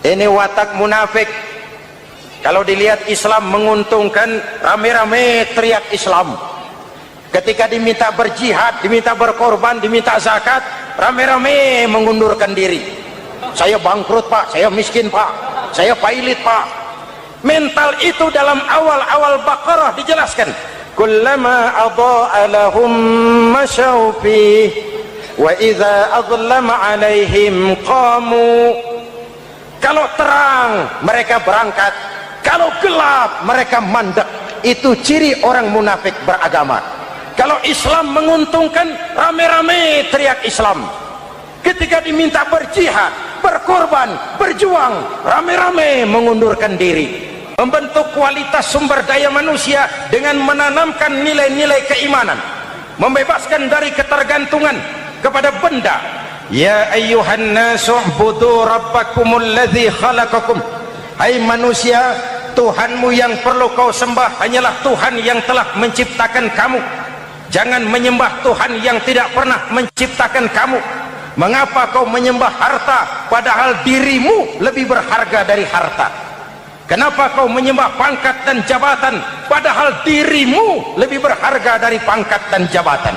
Ini watak munafik. Kalau dilihat Islam menguntungkan, rame-rame teriak Islam. Ketika diminta berjihad, diminta berkorban, diminta zakat, rame-rame mengundurkan diri. Saya bangkrut pak, saya miskin pak, saya pailit pak. Mental itu dalam awal-awal Baqarah dijelaskan. Kullama adha'a lahum masyaw fih wa idza adlama alaihim qamu. Kalau terang mereka berangkat, kalau gelap mereka mandek. Itu ciri orang munafik beragama. Kalau Islam menguntungkan, rame-rame teriak Islam. Ketika diminta berjihad, berkorban, berjuang, rame-rame mengundurkan diri. Membentuk kualitas sumber daya manusia dengan menanamkan nilai-nilai keimanan, membebaskan dari ketergantungan kepada benda. Ya ayyuhan nasu ubudu rabbakumul ladzi khalaqakum. Hai manusia, Tuhanmu yang perlu kau sembah hanyalah Tuhan yang telah menciptakan kamu. Jangan menyembah Tuhan yang tidak pernah menciptakan kamu. Mengapa kau menyembah harta padahal dirimu lebih berharga dari harta? Kenapa kau menyembah pangkat dan jabatan padahal dirimu lebih berharga dari pangkat dan jabatan?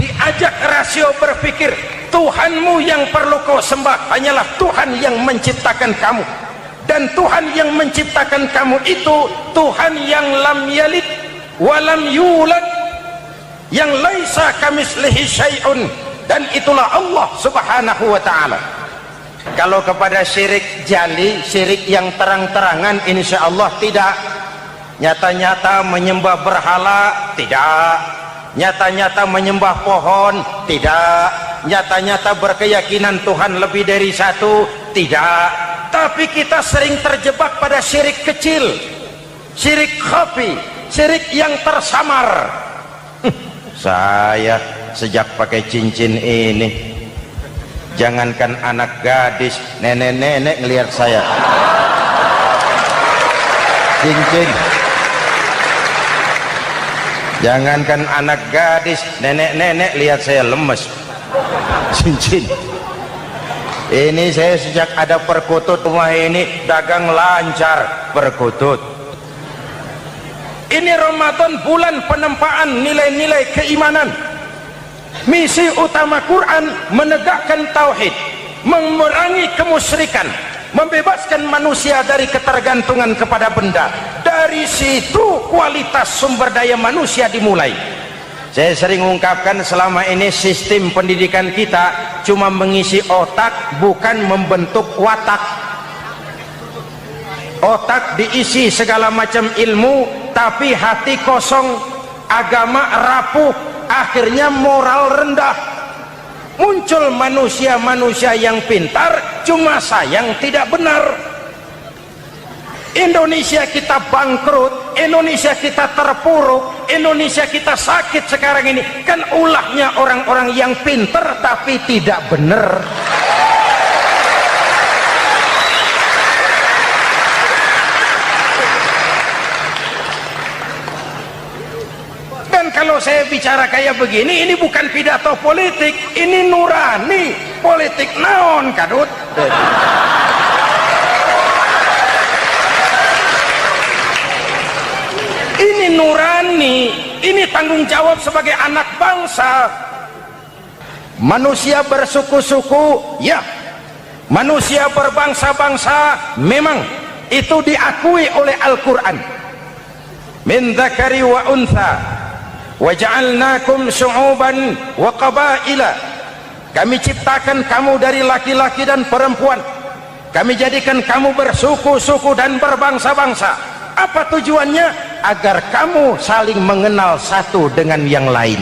Diajak rasio berpikir, Tuhanmu yang perlu kau sembah hanyalah Tuhan yang menciptakan kamu. Dan Tuhan yang menciptakan kamu itu Tuhan yang lam yalid walam yulad, yang laisa kamislihi syai'un, dan itulah Allah subhanahu wa ta'ala. Kalau kepada syirik jali, syirik yang terang-terangan, insya Allah tidak. Nyata-nyata menyembah berhala, tidak. Nyata-nyata menyembah pohon, tidak. Nyata-nyata berkeyakinan Tuhan lebih dari satu, tidak. Tapi kita sering terjebak pada syirik kecil, syirik khafi, syirik yang tersamar. Saya sejak pakai cincin ini, jangankan anak gadis, nenek-nenek ngelihat saya cincin. Jangankan anak gadis, nenek-nenek lihat saya lemes cincin. Ini saya sejak ada perkutut rumah ini dagang lancar perkutut. Ini Ramadan bulan penempaan nilai-nilai keimanan. Misi utama Quran menegakkan tauhid, memerangi kemusyrikan, membebaskan manusia dari ketergantungan kepada benda. Dari situ kualitas sumber daya manusia dimulai. Saya sering mengungkapkan selama ini sistem pendidikan kita cuma mengisi otak, bukan membentuk watak. Otak diisi segala macam ilmu, tapi hati kosong, agama rapuh, akhirnya moral rendah. Muncul manusia-manusia yang pintar, cuma sayang tidak benar. Indonesia kita bangkrut, Indonesia kita terpuruk, Indonesia kita sakit sekarang ini kan ulahnya orang-orang yang pintar tapi tidak benar. Dan kalau saya bicara kayak begini, ini bukan pidato politik, ini nurani. Politik naon kadut. Ini nurani, ini tanggung jawab sebagai anak bangsa. Manusia bersuku-suku, ya. Manusia berbangsa-bangsa, memang itu diakui oleh Al-Quran. Min dzakari wa untha wa ja'alnakum syu'uban wa qabaila. Kami ciptakan kamu dari laki-laki dan perempuan. Kami jadikan kamu bersuku-suku dan berbangsa-bangsa. Apa tujuannya? Agar kamu saling mengenal satu dengan yang lain.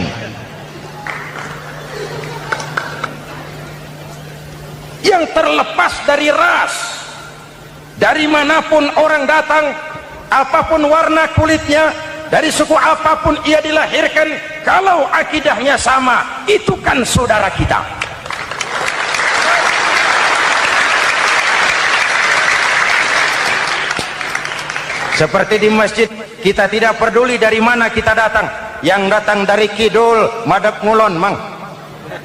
Yang terlepas dari ras, dari manapun orang datang, apapun warna kulitnya, dari suku apapun ia dilahirkan, kalau akidahnya sama, itu kan saudara kita. Seperti di masjid, kita tidak peduli dari mana kita datang. Yang datang dari kidul, madhab ngulon mang.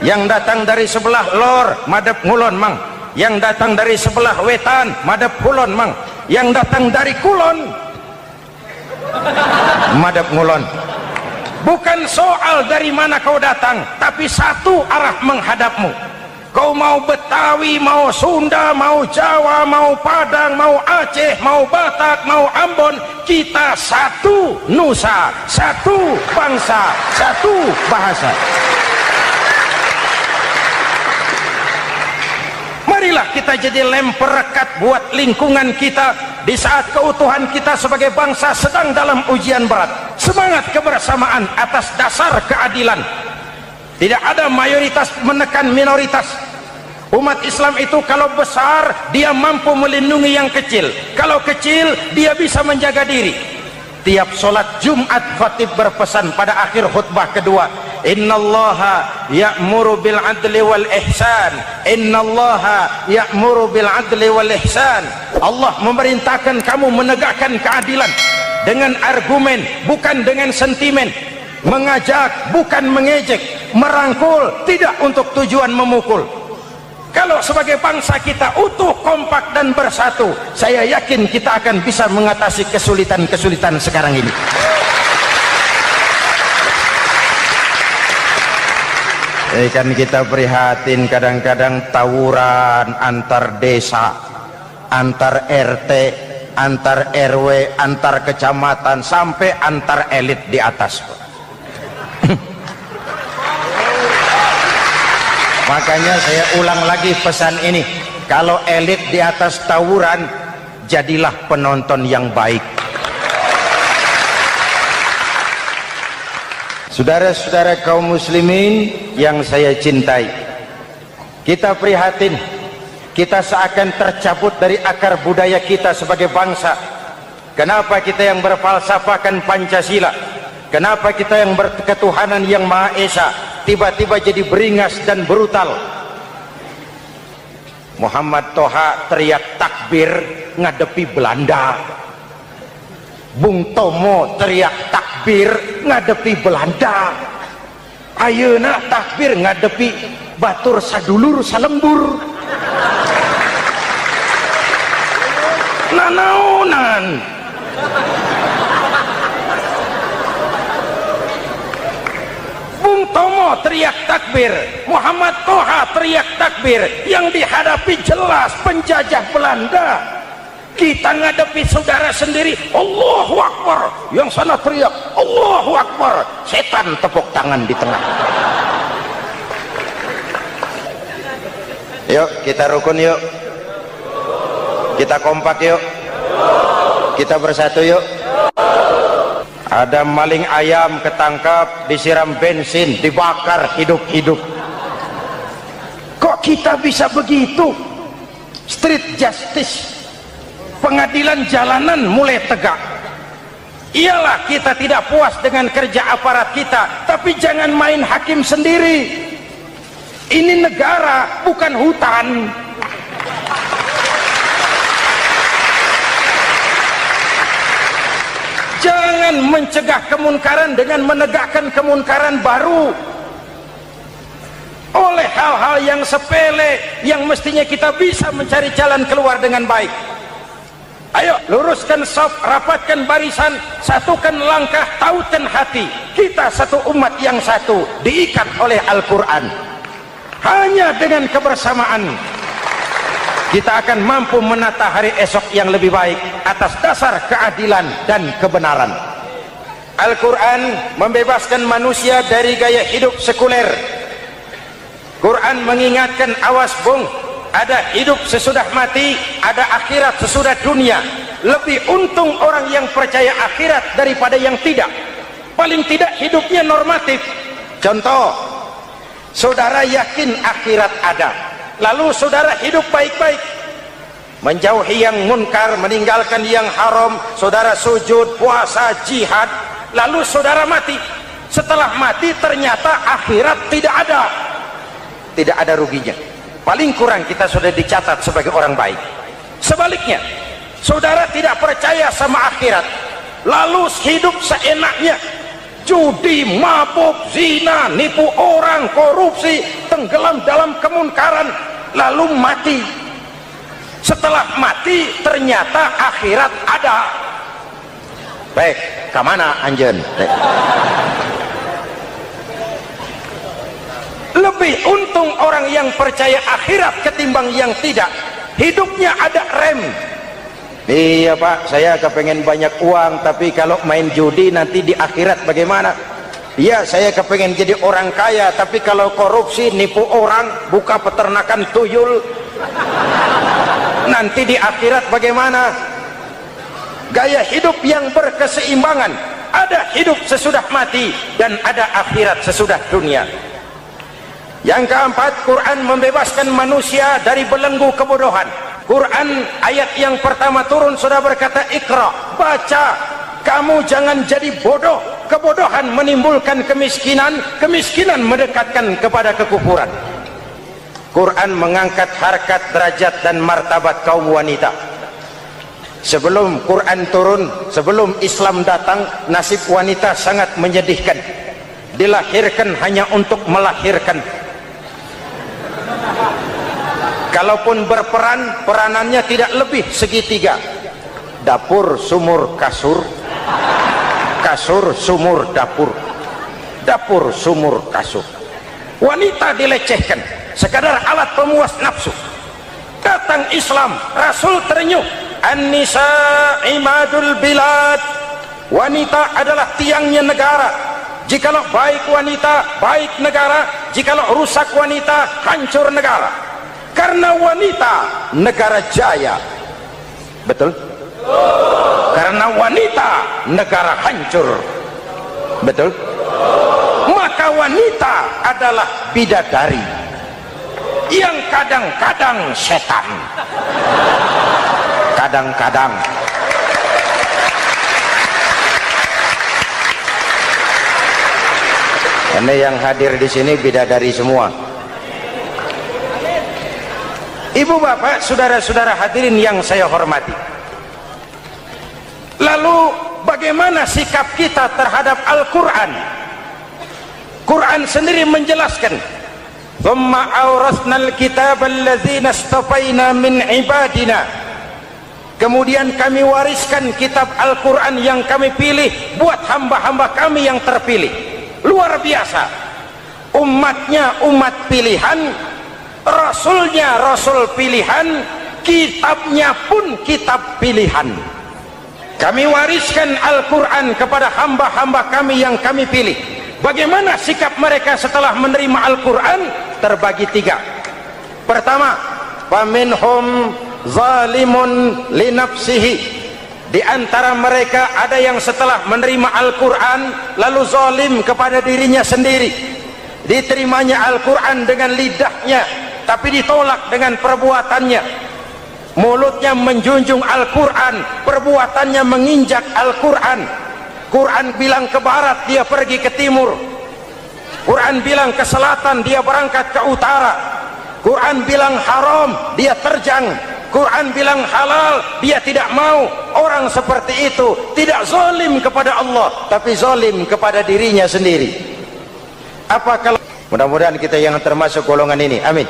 Yang datang dari sebelah lor madep ngulon mang, yang datang dari sebelah wetan madep kulon mang, yang datang dari kulon madep ngulon. Bukan soal dari mana kau datang, tapi satu arah menghadapmu. Kau mau Betawi, mau Sunda, mau Jawa, mau Padang, mau Aceh, mau Batak, mau Ambon, kita satu nusa, satu bangsa, satu bahasa. Marilah kita jadi lem perekat buat lingkungan kita di saat keutuhan kita sebagai bangsa sedang dalam ujian berat. Semangat kebersamaan atas dasar keadilan. Tidak ada mayoritas menekan minoritas. Umat Islam itu kalau besar dia mampu melindungi yang kecil, kalau kecil dia bisa menjaga diri. Tiap sholat Jumat khatib berpesan pada akhir khutbah kedua, innallaha ya'muru bil adli wal ihsan, innallaha ya'muru bil adli wal ihsan. Allah memerintahkan kamu menegakkan keadilan dengan argumen, bukan dengan sentimen. Mengajak, bukan mengejek. Merangkul, tidak untuk tujuan memukul. Kalau sebagai bangsa kita utuh, kompak dan bersatu, saya yakin kita akan bisa mengatasi kesulitan-kesulitan sekarang ini. Kan kita prihatin kadang-kadang tawuran antar desa, antar RT, antar RW, antar kecamatan, sampai antar elit di atas. Makanya saya ulang lagi pesan ini, kalau elit di atas tawuran, jadilah penonton yang baik. Saudara-saudara kaum muslimin yang saya cintai, kita prihatin, kita seakan tercabut dari akar budaya kita sebagai bangsa. Kenapa kita yang berfalsafahkan Pancasila, kenapa kita yang berketuhanan yang Maha Esa tiba-tiba jadi beringas dan brutal? Muhammad Toha teriak takbir ngadepi Belanda, Bung Tomo teriak takbir ngadepi Belanda, ayeuna takbir ngadepi batur sadulur salembur. Nanaonan Bung Tomo teriak takbir, Muhammad Toha teriak takbir, yang dihadapi jelas penjajah Belanda. Kita ngadepi saudara sendiri, Allahu Akbar, yang sana teriak Allahu Akbar, setan tepuk tangan di tengah. Yuk kita rukun, yuk kita kompak, yuk kita bersatu, yuk. Ada maling ayam ketangkap, disiram bensin, dibakar hidup-hidup. Kok kita bisa begitu? Street justice, pengadilan jalanan mulai tegak. Iyalah kita tidak puas dengan kerja aparat kita, tapi jangan main hakim sendiri. Ini negara, bukan hutan. Jangan mencegah kemunkaran dengan menegakkan kemunkaran baru. Oleh hal-hal yang sepele yang mestinya kita bisa mencari jalan keluar dengan baik. Ayo luruskan saf, rapatkan barisan, satukan langkah, tautkan hati. Kita satu umat yang satu, diikat oleh Al-Quran. Hanya dengan kebersamaan kita akan mampu menata hari esok yang lebih baik atas dasar keadilan dan kebenaran. Al-Quran membebaskan manusia dari gaya hidup sekuler. Quran mengingatkan, awas bung, ada hidup sesudah mati, ada akhirat sesudah dunia. Lebih untung orang yang percaya akhirat daripada yang tidak. Paling tidak hidupnya normatif. Contoh, saudara yakin akhirat ada, lalu saudara hidup baik-baik, menjauhi yang munkar, meninggalkan yang haram, saudara sujud, puasa, jihad, lalu saudara mati. Setelah mati ternyata akhirat tidak ada ruginya. Paling kurang kita sudah dicatat sebagai orang baik. Sebaliknya, saudara tidak percaya sama akhirat, lalu hidup seenaknya, judi, mabuk, zina, nipu orang, korupsi, tenggelam dalam kemunkaran, lalu mati. Setelah mati ternyata akhirat ada. Baik, kemana anjen? Lebih untung orang yang percaya akhirat ketimbang yang tidak. Hidupnya ada rem. Iya Pak, saya kepengen banyak uang, tapi kalau main judi nanti di akhirat bagaimana? Iya, saya kepengen jadi orang kaya, tapi kalau korupsi, nipu orang, buka peternakan tuyul, nanti di akhirat bagaimana? Gaya hidup yang berkeseimbangan. Ada hidup sesudah mati dan ada akhirat sesudah dunia. Yang keempat, Quran membebaskan manusia dari belenggu kebodohan. Quran ayat yang pertama turun sudah berkata, Iqra, baca, kamu jangan jadi bodoh. Kebodohan menimbulkan kemiskinan, kemiskinan mendekatkan kepada kekufuran. Quran mengangkat harkat, derajat dan martabat kaum wanita. Sebelum Quran turun, sebelum Islam datang, nasib wanita sangat menyedihkan. Dilahirkan hanya untuk melahirkan. Kalaupun berperan, peranannya tidak lebih segitiga. Dapur, sumur, kasur. Kasur, sumur, dapur. Dapur, sumur, kasur. Wanita dilecehkan, sekadar alat pemuas nafsu. Datang Islam, Rasul terenyuh. An-nisa imadul bilad. Wanita adalah tiangnya negara. Jikalau baik wanita, baik negara. Jikalau rusak wanita, hancur negara. Karena wanita negara jaya. Betul? Karena wanita negara hancur. Betul? Maka wanita adalah bidadari yang kadang-kadang setan. Kadang-kadang. Karena yang hadir di sini bidadari semua. Ibu bapak, saudara-saudara hadirin yang saya hormati. Lalu bagaimana sikap kita terhadap Al-Quran? Quran sendiri menjelaskan, "Tsumma awrasnal kitaba alladzina istafaina min ibadina." Kemudian kami wariskan kitab Al-Quran yang kami pilih buat hamba-hamba kami yang terpilih. Luar biasa. Umatnya umat pilihan, Rasulnya Rasul pilihan, kitabnya pun kitab pilihan. Kami wariskan Al-Quran kepada hamba-hamba kami yang kami pilih. Bagaimana sikap mereka setelah menerima Al-Quran? Terbagi tiga. Pertama, faminhum zalimun linafsihi. Di antara mereka ada yang setelah menerima Al-Quran lalu zalim kepada dirinya sendiri. Diterimanya Al-Quran dengan lidahnya, tapi ditolak dengan perbuatannya. Mulutnya menjunjung Al-Quran, perbuatannya menginjak Al-Quran. Quran bilang ke barat, dia pergi ke timur. Quran bilang ke selatan, dia berangkat ke utara. Quran bilang haram, dia terjang. Quran bilang halal, dia tidak mau. Orang seperti itu tidak zalim kepada Allah, tapi zalim kepada dirinya sendiri. Apa kalau mudah-mudahan kita yang termasuk golongan ini, amin.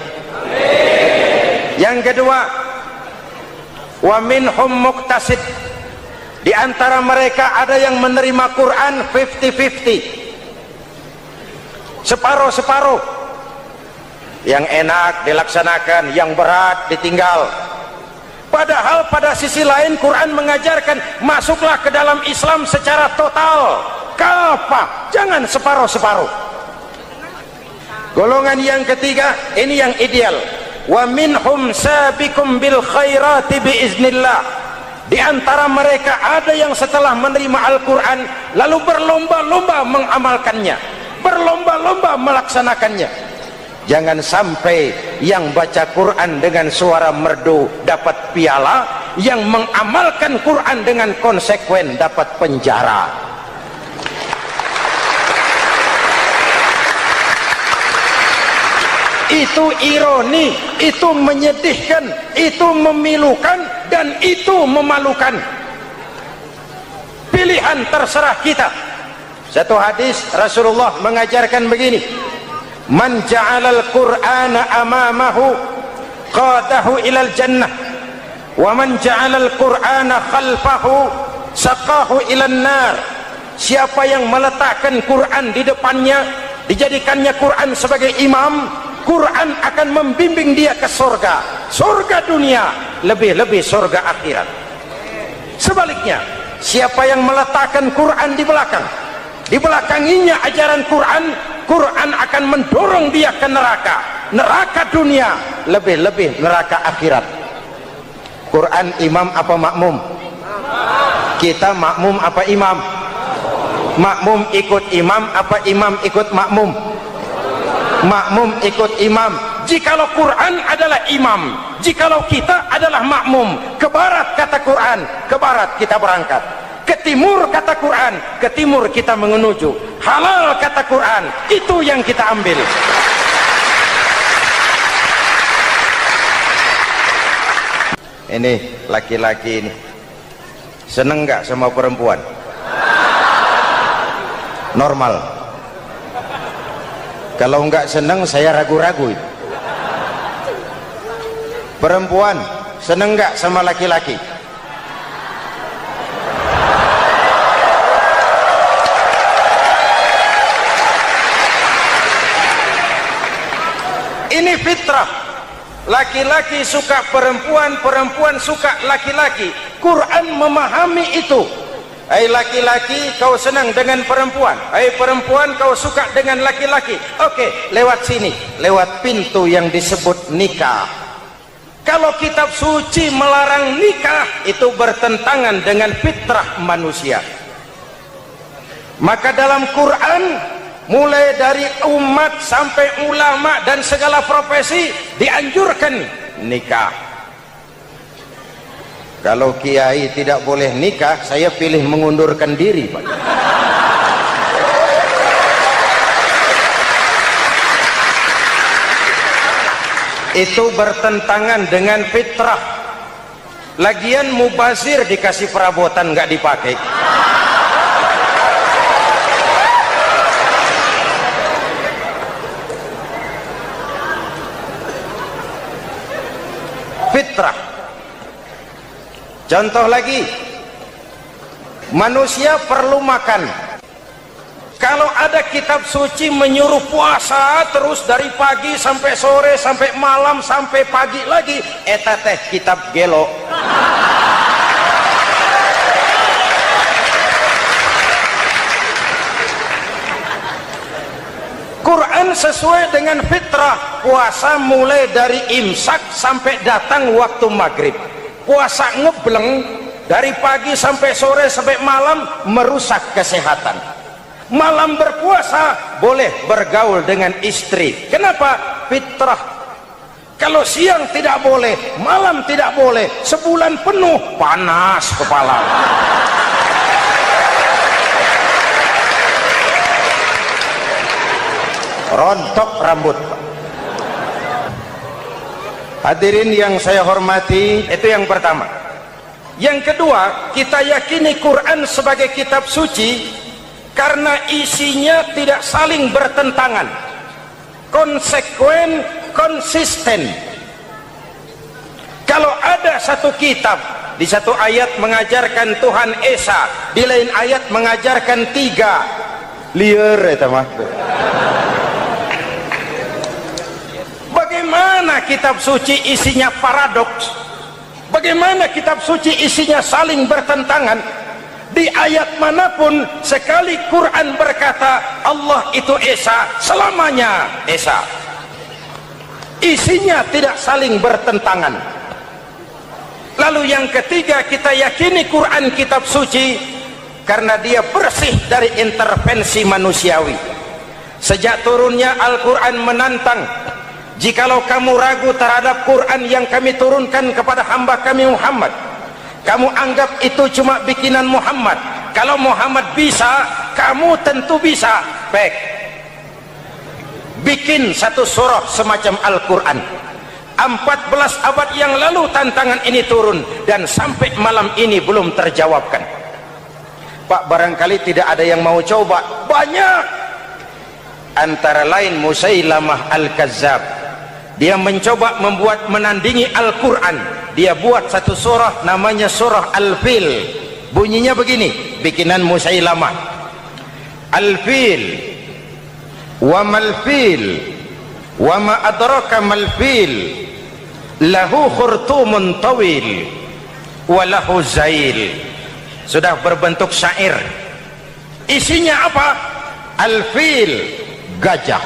Yang kedua, wa minhum muqtasid. Di antara mereka ada yang menerima Quran 50-50, separuh-separuh. Yang enak dilaksanakan, yang berat ditinggal. Padahal pada sisi lain Quran mengajarkan masuklah ke dalam Islam secara total, kafah, jangan separuh-separuh. Golongan yang ketiga, ini yang ideal. Wa minhum sabiqum bil khairati biiznillah. Di antara mereka ada yang setelah menerima Al-Quran lalu berlomba-lomba mengamalkannya, berlomba-lomba melaksanakannya. Jangan sampai yang baca Quran dengan suara merdu dapat piala, yang mengamalkan Quran dengan konsekuen dapat penjara. Itu ironi, itu menyedihkan, itu memilukan, dan itu memalukan. Pilihan terserah kita. Satu hadis Rasulullah mengajarkan begini, man ja'alal qur'ana amamahu qadahu ilal jannah wa man ja'alal qur'ana khalfahu saqahu ilan nar. Siapa yang meletakkan Quran di depannya, dijadikannya Quran sebagai imam, Quran akan membimbing dia ke surga, surga dunia, lebih-lebih surga akhirat. Sebaliknya, siapa yang meletakkan Quran di belakang, dibelakanginya ajaran Quran, Quran akan mendorong dia ke neraka, neraka dunia, lebih-lebih neraka akhirat. Quran imam apa makmum? Kita makmum apa imam? Makmum ikut imam apa imam ikut makmum? Makmum ikut imam. Jikalau Quran adalah imam, jikalau kita adalah makmum, ke barat kata Quran, ke barat kita berangkat, ke timur kata Quran, ke timur kita menuju, halal kata Quran, itu yang kita ambil. Ini laki-laki ini seneng nggak sama perempuan? Normal. Kalau nggak seneng saya ragu-ragu. Perempuan seneng nggak sama laki-laki? Ini fitrah. Laki-laki suka perempuan, perempuan suka laki-laki. Quran memahami itu. Hai laki-laki, kau senang dengan perempuan. Hai perempuan, kau suka dengan laki-laki. Oke, lewat sini, lewat pintu yang disebut nikah. Kalau kitab suci melarang nikah, itu bertentangan dengan fitrah manusia. Maka dalam Quran, mulai dari umat sampai ulama dan segala profesi dianjurkan nikah. Kalau kiai tidak boleh nikah, saya pilih mengundurkan diri, Pak. Itu bertentangan dengan fitrah. Lagian mubazir dikasih perabotan nggak dipakai. Fitrah. Contoh lagi, manusia perlu makan. Kalau ada kitab suci menyuruh puasa terus dari pagi sampai sore sampai malam sampai pagi lagi, eta teh kitab gelo. Quran sesuai dengan fitrah. Puasa mulai dari imsak sampai datang waktu maghrib. Puasa ngebleng dari pagi sampai sore sampai malam merusak kesehatan. Malam berpuasa boleh bergaul dengan istri. Kenapa? Fitrah. Kalau siang tidak boleh, malam tidak boleh, sebulan penuh panas kepala. Rontok rambut. Hadirin yang saya hormati, itu yang pertama. Yang kedua, kita yakini Quran sebagai kitab suci karena isinya tidak saling bertentangan, konsekuen, konsisten. Kalau ada satu kitab, di satu ayat mengajarkan Tuhan Esa, di lain ayat mengajarkan tiga, liar eta mah. Bagaimana kitab suci isinya paradoks? Bagaimana kitab suci isinya saling bertentangan? Di ayat manapun sekali Quran berkata Allah itu Esa, selamanya Esa. Isinya tidak saling bertentangan. Lalu yang ketiga, kita yakini Quran kitab suci karena dia bersih dari intervensi manusiawi. Sejak turunnya Al-Quran menantang, jikalau kamu ragu terhadap Quran yang kami turunkan kepada hamba kami Muhammad, kamu anggap itu cuma bikinan Muhammad. Kalau Muhammad bisa, kamu tentu bisa. Baik, bikin satu surah semacam Al-Quran. 14 abad yang lalu tantangan ini turun dan sampai malam ini belum terjawabkan. Pak, barangkali tidak ada yang mau coba. Banyak. antara lain Musailamah Al-Kazzab. Dia mencoba membuat menandingi Al-Quran. Dia buat satu surah namanya surah Al-Fil. Bunyinya begini, bikinan Musailamah. Al-Fil wa mal-fil wa ma adraka mal-fil lahu khurtumun tawil wa lahu zail. Sudah berbentuk syair. Isinya apa? Al-Fil, gajah.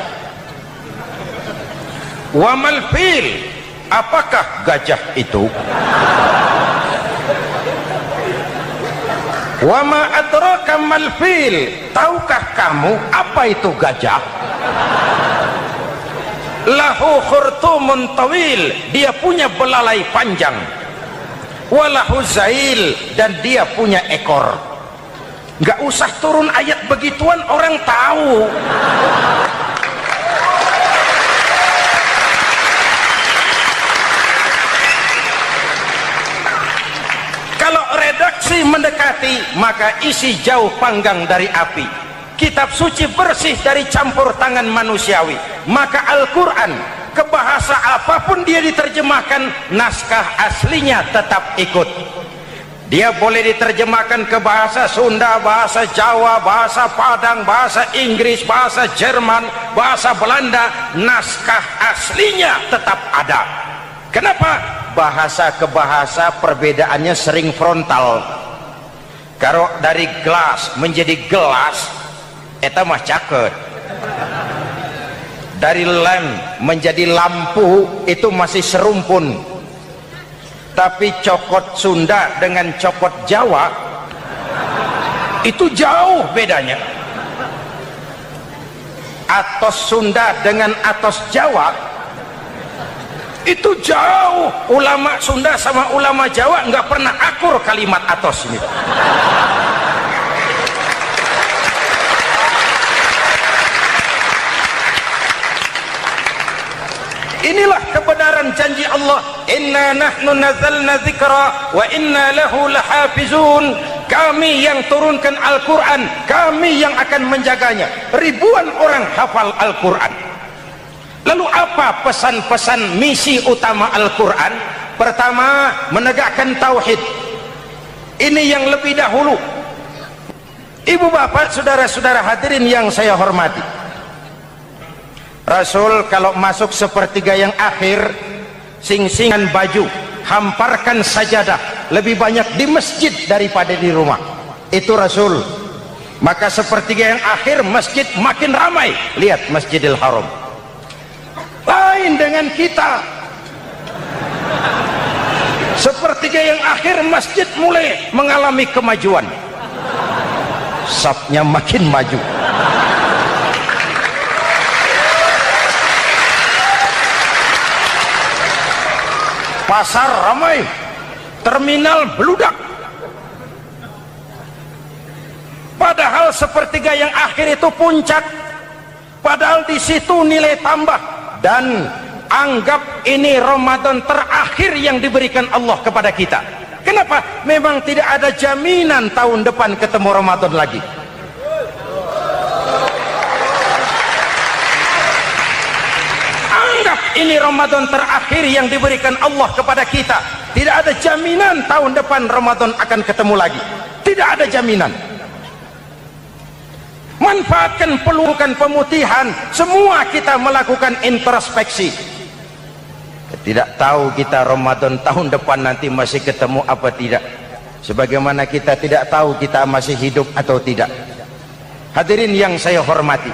Wa mal-fil, apakah gajah itu? Wa ma adraka mal-fil, tahukah kamu apa itu gajah? Lahu khurtumun tawil, dia punya belalai panjang. Wa lahu zail, dan dia punya ekor. Nggak usah turun ayat begituan, orang tahu. Kalau redaksi mendekati, maka isi jauh panggang dari api. Kitab suci bersih dari campur tangan manusiawi. Maka Al-Quran, ke bahasa apapun dia diterjemahkan, naskah aslinya tetap ikut. Dia boleh diterjemahkan ke bahasa Sunda, bahasa Jawa, bahasa Padang, bahasa Inggris, bahasa Jerman, bahasa Belanda, naskah aslinya tetap ada. Kenapa? Bahasa ke bahasa perbedaannya sering frontal. Kalau dari gelas menjadi gelas, eta mah caket. Dari lamp menjadi lampu, itu masih serumpun. Tapi cokot Sunda dengan cokot Jawa itu jauh bedanya. Atos Sunda dengan atos Jawa itu jauh. Ulama Sunda sama ulama Jawa nggak pernah akur kalimat atos ini. Inilah kebenaran janji Allah, inna nahnu nazzalna dzikra wa inna lahu lahafizun. Kami yang turunkan Al-Quran, kami yang akan menjaganya. Ribuan orang hafal Al-Quran. Lalu apa pesan-pesan misi utama Al-Quran? Pertama, menegakkan tauhid. Ini yang lebih dahulu. Ibu bapak, saudara-saudara hadirin yang saya hormati, Rasul kalau masuk sepertiga yang akhir, sing-singan baju, hamparkan sajadah, lebih banyak di masjid daripada di rumah. Itu Rasul. Maka sepertiga yang akhir masjid makin ramai. Lihat Masjidil Haram. Lain dengan kita. Sepertiga yang akhir masjid mulai mengalami kemajuan. Safnya makin maju. Pasar ramai, terminal beludak. Padahal sepertiga yang akhir itu puncak. Padahal di situ nilai tambah. Dan anggap ini Ramadan terakhir yang diberikan Allah kepada kita. Kenapa? Memang tidak ada jaminan tahun depan ketemu Ramadan lagi. Ini Ramadan terakhir yang diberikan Allah kepada kita. Tidak ada jaminan tahun depan Ramadan akan ketemu lagi. Tidak ada jaminan. Manfaatkan pelukan pemutihan. Semua kita melakukan introspeksi. Tidak tahu kita Ramadan tahun depan nanti masih ketemu apa tidak. Sebagaimana kita tidak tahu kita masih hidup atau tidak. Hadirin yang saya hormati,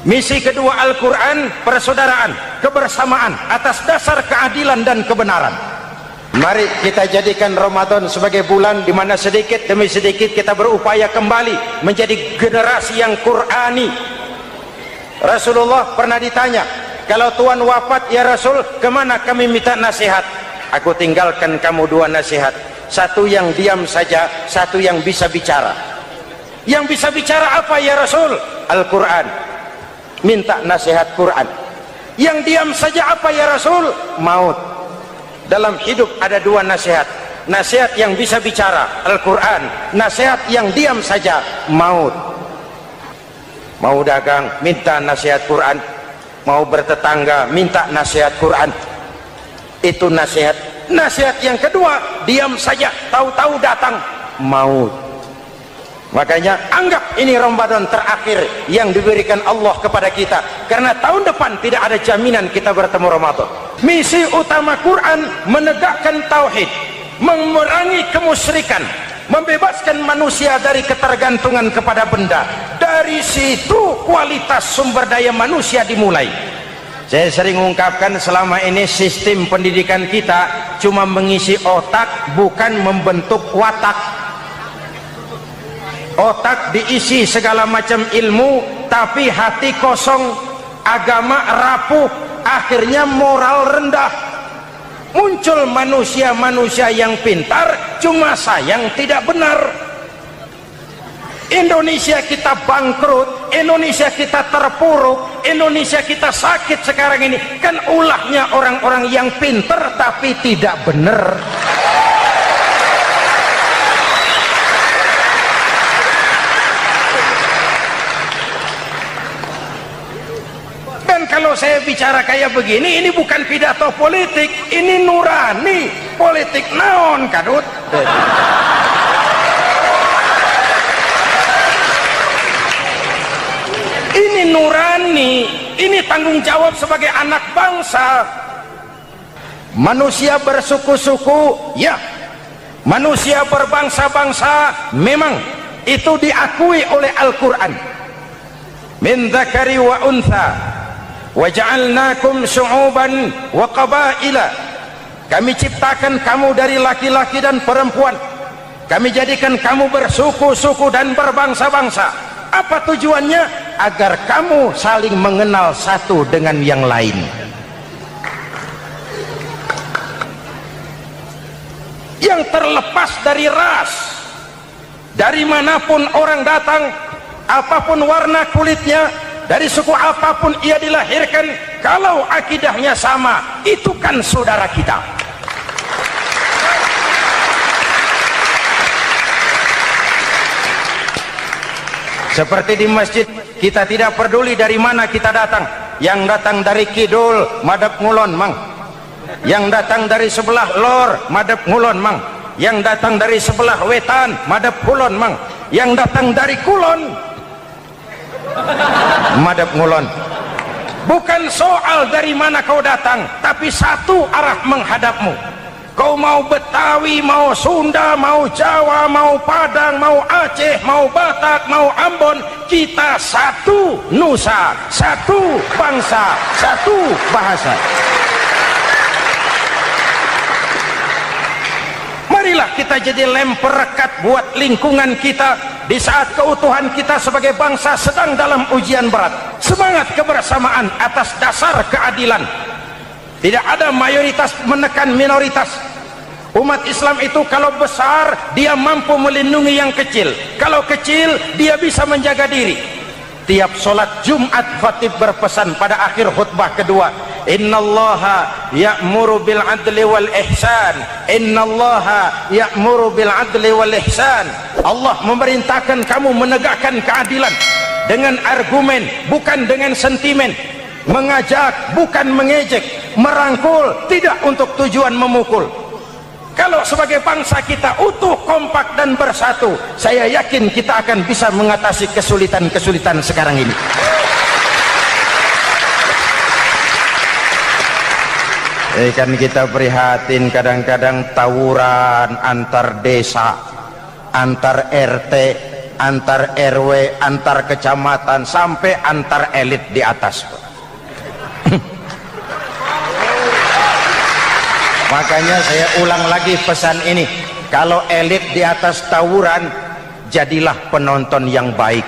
misi kedua Al-Quran, persaudaraan, kebersamaan atas dasar keadilan dan kebenaran. Mari kita jadikan Ramadan sebagai bulan di mana sedikit demi sedikit kita berupaya kembali menjadi generasi yang Qurani. Rasulullah pernah ditanya, kalau Tuhan wafat ya Rasul, kemana kami minta nasihat? Aku tinggalkan kamu dua nasihat, satu yang diam saja, satu yang bisa bicara. Yang bisa bicara apa ya Rasul? Al-Quran. Minta nasihat Quran. Yang diam saja apa ya Rasul? Maut. Dalam hidup ada dua nasihat. Nasihat yang bisa bicara, Al-Quran. Nasihat yang diam saja, maut. Mau dagang, minta nasihat Quran. Mau bertetangga, minta nasihat Quran. Itu nasihat. Nasihat yang kedua, diam saja, tahu-tahu datang maut. Makanya anggap ini Ramadan terakhir yang diberikan Allah kepada kita, karena tahun depan tidak ada jaminan kita bertemu Ramadan. Misi utama Quran menegakkan tauhid, memerangi kemusyrikan, membebaskan manusia dari ketergantungan kepada benda. Dari situ kualitas sumber daya manusia dimulai. Saya sering mengungkapkan selama ini sistem pendidikan kita cuma mengisi otak, bukan membentuk watak. Otak diisi segala macam ilmu, tapi hati kosong, agama rapuh, akhirnya moral rendah. Muncul manusia-manusia yang pintar, cuma sayang tidak benar. Indonesia kita bangkrut, Indonesia kita terpuruk, Indonesia kita sakit sekarang ini, kan ulahnya orang-orang yang pintar tapi tidak benar. Kalau saya bicara kayak begini, ini bukan pidato politik, ini nurani. Politik naon kadut. Ini nurani, ini tanggung jawab sebagai anak bangsa. Manusia bersuku-suku, ya. Manusia berbangsa-bangsa, memang itu diakui oleh Al-Quran. Min dzakari wa untha waja'alnakum syu'uban wa qabaila. Kami ciptakan kamu dari laki-laki dan perempuan, kami jadikan kamu bersuku-suku dan berbangsa-bangsa. Apa tujuannya? Agar kamu saling mengenal satu dengan yang lain. Yang terlepas dari ras, dari manapun orang datang, apapun warna kulitnya, dari suku apapun ia dilahirkan, kalau akidahnya sama, itu kan saudara kita. Seperti di masjid, kita tidak peduli dari mana kita datang. Yang datang dari kidul, madep ngulon mang. Yang datang dari sebelah lor, madep ngulon mang. Yang datang dari sebelah wetan, madep kulon mang. Yang datang dari kulon, madep ngulon. Bukan soal dari mana kau datang, tapi satu arah menghadapmu. Kau mau Betawi, mau Sunda, mau Jawa, mau Padang, mau Aceh, mau Batak, mau Ambon, kita satu nusa, satu bangsa, satu bahasa. Marilah kita jadi lem perekat buat lingkungan kita di saat keutuhan kita sebagai bangsa sedang dalam ujian berat. Semangat kebersamaan atas dasar keadilan. Tidak ada mayoritas menekan minoritas. Umat Islam itu kalau besar, dia mampu melindungi yang kecil. Kalau kecil, dia bisa menjaga diri. Tiap sholat Jumat khatib berpesan pada akhir khutbah kedua, innallaha ya'muru bil adli wal ihsan, innallaha ya'muru bil adli wal ihsan. Allah memerintahkan kamu menegakkan keadilan dengan argumen, bukan dengan sentimen. Mengajak, bukan mengejek. Merangkul, tidak untuk tujuan memukul. Kalau sebagai bangsa kita utuh, kompak dan bersatu, saya yakin kita akan bisa mengatasi kesulitan-kesulitan sekarang ini. Kan kita prihatin kadang-kadang tawuran antar desa, antar RT, antar RW, antar kecamatan, sampai antar elit di atas. Makanya saya ulang lagi pesan ini, kalau elit di atas tawuran, jadilah penonton yang baik.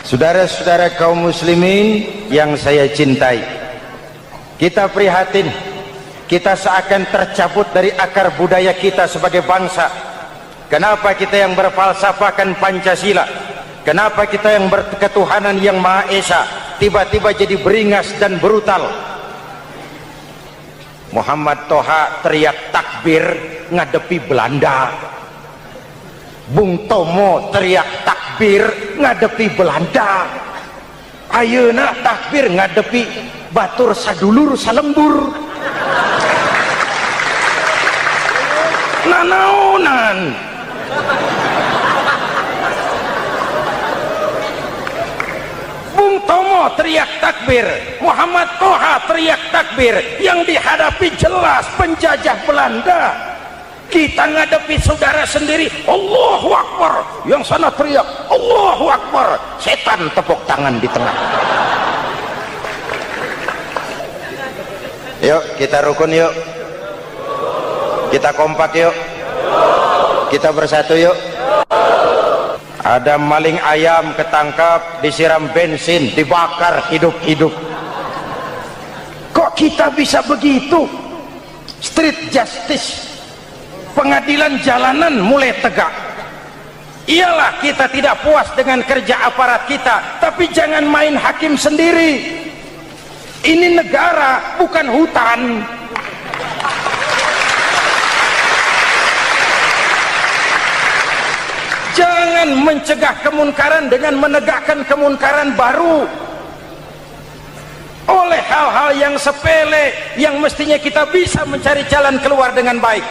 Saudara-saudara kaum muslimin yang saya cintai, kita prihatin, kita seakan tercabut dari akar budaya kita sebagai bangsa. Kenapa kita yang berfalsafahkan Pancasila, kenapa kita yang berketuhanan yang Maha Esa tiba-tiba jadi beringas dan brutal? Muhammad Toha teriak takbir ngadepi Belanda. Bung Tomo teriak takbir ngadepi Belanda, ayeuna takbir ngadepi batur sadulur salembur. Nanaonan Bung Tomo teriak takbir, Muhammad Toha teriak takbir, yang dihadapi jelas penjajah Belanda. Kita ngadepi saudara sendiri, Allahu Akbar, yang sana teriak Allahu Akbar, setan tepuk tangan di tengah. Yuk kita rukun, yuk kita kompak, yuk kita bersatu, yuk. Ada maling ayam ketangkap, disiram bensin, dibakar hidup-hidup. Kok kita bisa begitu? Street justice, pengadilan jalanan mulai tegak. Iyalah kita tidak puas dengan kerja aparat kita, tapi jangan main hakim sendiri. Ini negara, bukan hutan. Jangan mencegah kemunkaran dengan menegakkan kemunkaran baru. Oleh hal-hal yang sepele yang mestinya kita bisa mencari jalan keluar dengan baik.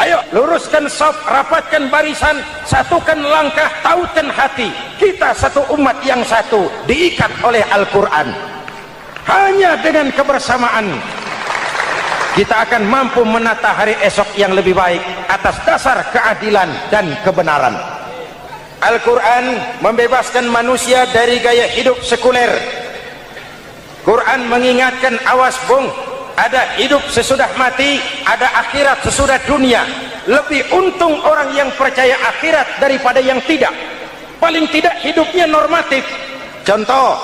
Ayo luruskan saf, rapatkan barisan, satukan langkah, tautkan hati. Kita satu umat yang satu, diikat oleh Al-Quran. Hanya dengan kebersamaan kita akan mampu menata hari esok yang lebih baik atas dasar keadilan dan kebenaran. Al-Quran membebaskan manusia dari gaya hidup sekuler. Quran mengingatkan, awas bung, ada hidup sesudah mati, ada akhirat sesudah dunia. Lebih untung orang yang percaya akhirat daripada yang tidak. Paling tidak hidupnya normatif. Contoh,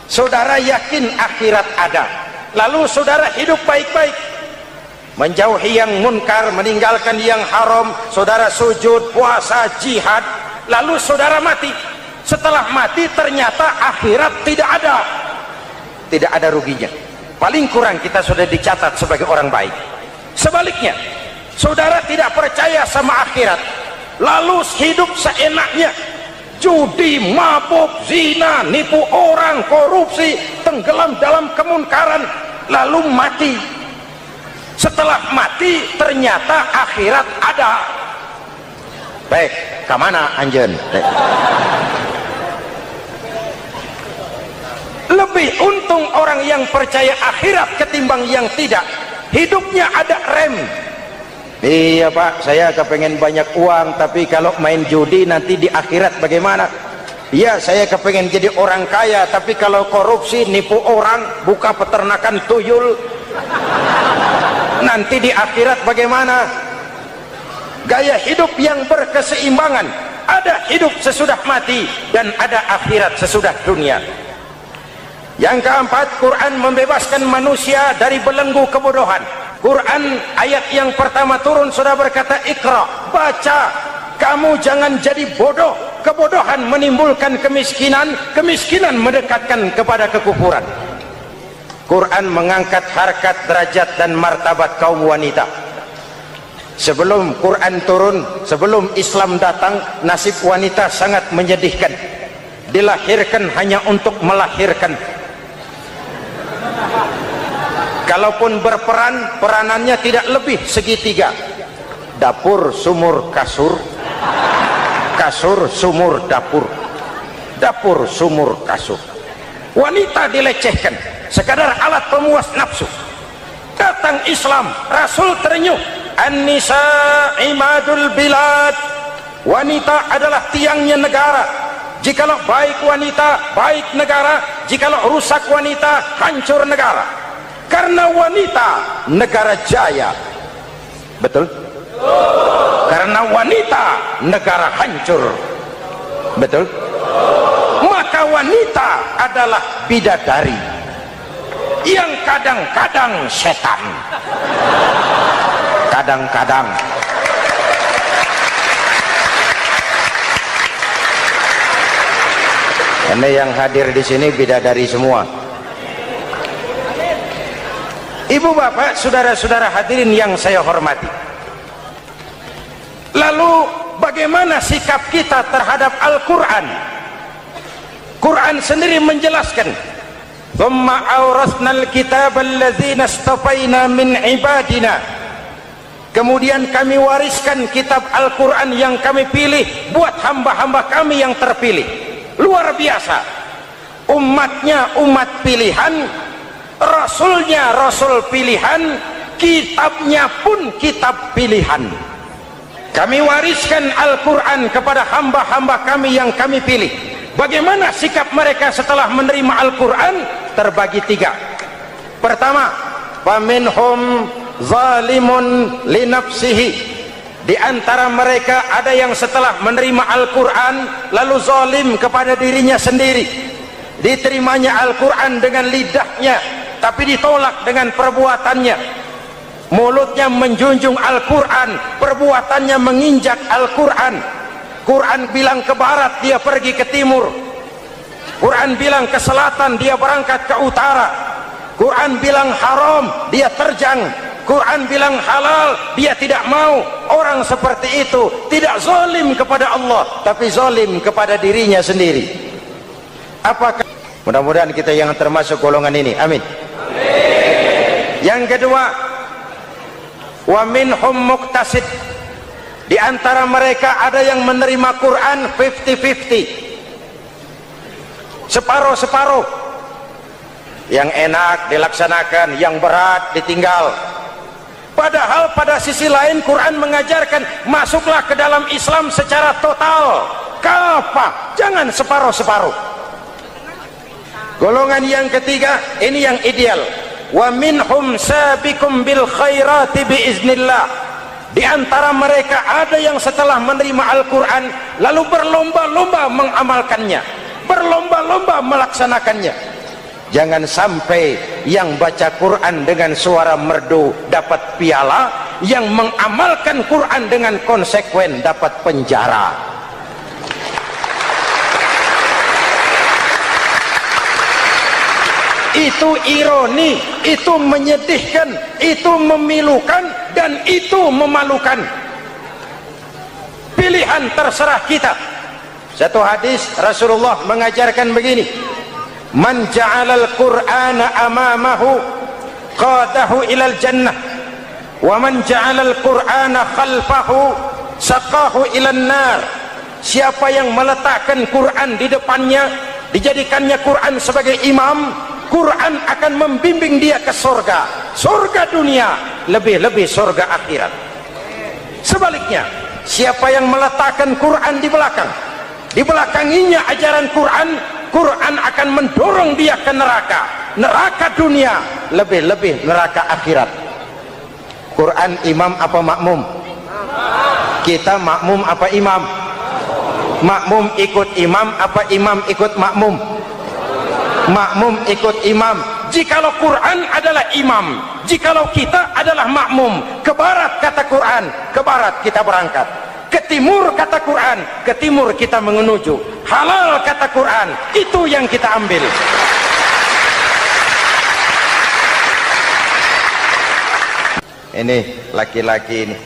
saudara yakin akhirat ada, lalu saudara hidup baik-baik, menjauhi yang munkar, meninggalkan yang haram, saudara sujud, puasa, jihad, lalu saudara mati. Setelah mati ternyata akhirat tidak ada ruginya. Paling kurang kita sudah dicatat sebagai orang baik. Sebaliknya, saudara tidak percaya sama akhirat, lalu hidup seenaknya, judi, mabuk, zina, nipu orang, korupsi, tenggelam dalam kemunkaran, lalu mati. Setelah mati ternyata akhirat ada. Baik, kemana anjen? Lebih untung orang yang percaya akhirat ketimbang yang tidak. Hidupnya ada rem. Iya pak, saya kepengen banyak uang, tapi kalau main judi nanti di akhirat bagaimana? Iya, saya kepengen jadi orang kaya, tapi kalau korupsi, nipu orang, buka peternakan tuyul, nanti di akhirat bagaimana? Gaya hidup yang berkeseimbangan. Ada hidup sesudah mati dan ada akhirat sesudah dunia. Yang keempat, Quran membebaskan manusia dari belenggu kebodohan. Quran ayat yang pertama turun sudah berkata, Iqra, baca, kamu jangan jadi bodoh. Kebodohan menimbulkan kemiskinan, kemiskinan mendekatkan kepada kekufuran. Quran mengangkat harkat, derajat dan martabat kaum wanita. Sebelum Quran turun, sebelum Islam datang, nasib wanita sangat menyedihkan. Dilahirkan hanya untuk melahirkan. Kalaupun berperan, peranannya tidak lebih segitiga. Dapur, sumur, kasur. Kasur, sumur, dapur. Dapur, sumur, kasur. Wanita dilecehkan, sekadar alat pemuas nafsu. Datang Islam, Rasul terenyuh. An-nisa imadul bilad. Wanita adalah tiangnya negara. Jikalau baik wanita, baik negara. Jikalau rusak wanita, hancur negara. Karena wanita, negara jaya. Betul? Karena wanita, negara hancur. Betul? Maka wanita adalah bidadari yang kadang-kadang setan. Kadang-kadang. Karena yang hadir di sini bidadari semua. Ibu bapak, saudara-saudara hadirin yang saya hormati. Lalu bagaimana sikap kita terhadap Al-Quran. Quran sendiri menjelaskan, thumma awrasnal kitab alladzina istafaina min ibadina, kemudian kami wariskan kitab Al-Quran yang kami pilih buat hamba-hamba kami yang terpilih. Luar biasa, umatnya umat pilihan, rasulnya rasul pilihan, kitabnya pun kitab pilihan. Kami wariskan Al-Quran kepada hamba-hamba kami yang kami pilih. Bagaimana sikap mereka setelah menerima Al-Quran? Terbagi tiga. Pertama, faminhum zalimun linafsihi, di antara mereka ada yang setelah menerima Al-Quran lalu zalim kepada dirinya sendiri. Diterimanya Al-Quran dengan lidahnya, tapi ditolak dengan perbuatannya. Mulutnya menjunjung Al-Quran, perbuatannya menginjak Al-Quran. Quran bilang ke barat, dia pergi ke timur. Quran bilang ke selatan, dia berangkat ke utara. Quran bilang haram, dia terjang. Quran bilang halal, dia tidak mau. Orang seperti itu tidak zalim kepada Allah, tapi zalim kepada dirinya sendiri. Apakah mudah-mudahan kita yang termasuk golongan ini, amin. Yang kedua, wa minhum muqtasid, di antara mereka ada yang menerima Quran 50-50, separuh-separuh. Yang enak dilaksanakan, yang berat ditinggal. Padahal pada sisi lain Quran mengajarkan masuklah ke dalam Islam secara total, kafah, jangan separuh-separuh. Golongan yang ketiga, ini yang ideal, wa minhum sabiqum bil khairati biiznillah, di antara mereka ada yang setelah menerima Al-Quran lalu berlomba-lomba mengamalkannya, berlomba-lomba melaksanakannya. Jangan sampai yang baca Quran dengan suara merdu dapat piala, yang mengamalkan Quran dengan konsekuen dapat penjara. Itu ironi, itu menyedihkan, itu memilukan, dan itu memalukan. Pilihan terserah kita. Satu hadis Rasulullah mengajarkan begini, man ja'alal qur'ana amamahu qadahu ilal jannah, wa man ja'alal qur'ana khalfahu saqahu ilan nar. Siapa yang meletakkan Quran di depannya, dijadikannya Quran sebagai imam, Quran akan membimbing dia ke surga, surga dunia, lebih-lebih surga akhirat. Sebaliknya, siapa yang meletakkan Quran di belakang, dibelakanginya ajaran Quran, Quran akan mendorong dia ke neraka, neraka dunia, lebih-lebih neraka akhirat. Quran imam apa makmum? Kita makmum apa imam? Makmum ikut imam apa imam ikut makmum? Makmum ikut imam. Jikalau Quran adalah imam, jikalau kita adalah makmum, ke barat kata Quran, ke barat kita berangkat. Ke timur kata Quran, ke timur kita menuju. Halal kata Quran, itu yang kita ambil. Ini laki-laki ini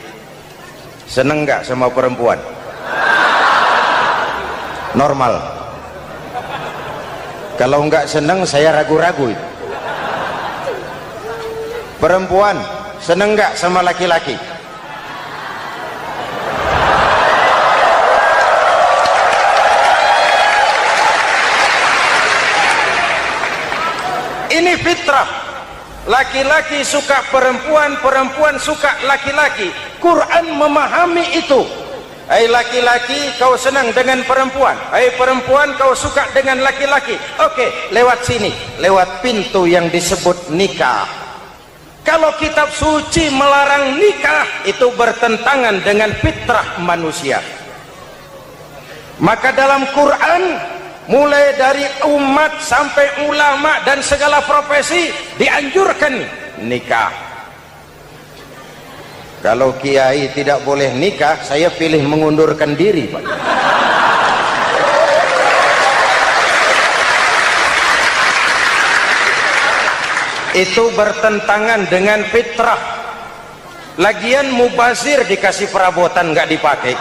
seneng nggak sama perempuan? Normal. Kalau nggak seneng saya ragu-ragu. Perempuan seneng nggak sama laki-laki? Ini fitrah. Laki-laki suka perempuan, perempuan suka laki-laki. Quran memahami itu. Hai laki-laki, kau senang dengan perempuan. Hai perempuan, kau suka dengan laki-laki. Oke, lewat sini, lewat pintu yang disebut nikah. Kalau kitab suci melarang nikah, itu bertentangan dengan fitrah manusia. Maka dalam Quran, mulai dari umat sampai ulama dan segala profesi dianjurkan nikah. Kalau kiai tidak boleh nikah, saya pilih mengundurkan diri, Pak. Itu bertentangan dengan fitrah. Lagian mubazir dikasih perabotan nggak dipakai.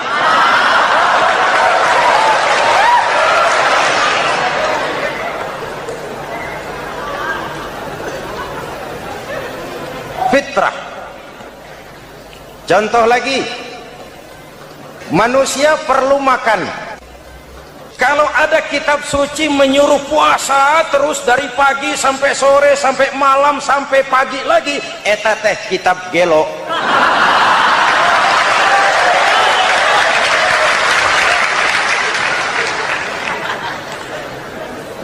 Contoh lagi, manusia perlu makan. Kalau ada kitab suci menyuruh puasa terus dari pagi sampai sore, sampai malam, sampai pagi lagi, eta teh kitab gelo.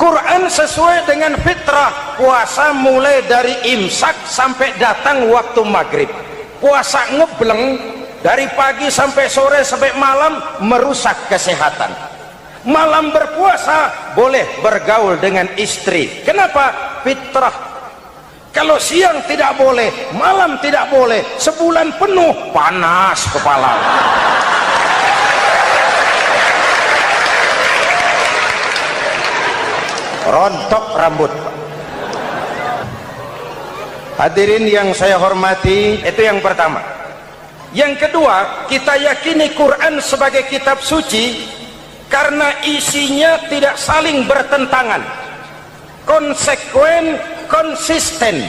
Quran sesuai dengan fitrah, puasa mulai dari imsak sampai datang waktu maghrib. Puasa ngebleng dari pagi sampai sore sampai malam merusak kesehatan. Malam berpuasa boleh bergaul dengan istri. Kenapa? Fitrah. Kalau siang tidak boleh, malam tidak boleh, sebulan penuh panas kepala. Rontok rambut. Hadirin yang saya hormati, itu yang pertama. Yang kedua, kita yakini Quran sebagai kitab suci karena isinya tidak saling bertentangan, konsekuen, konsisten.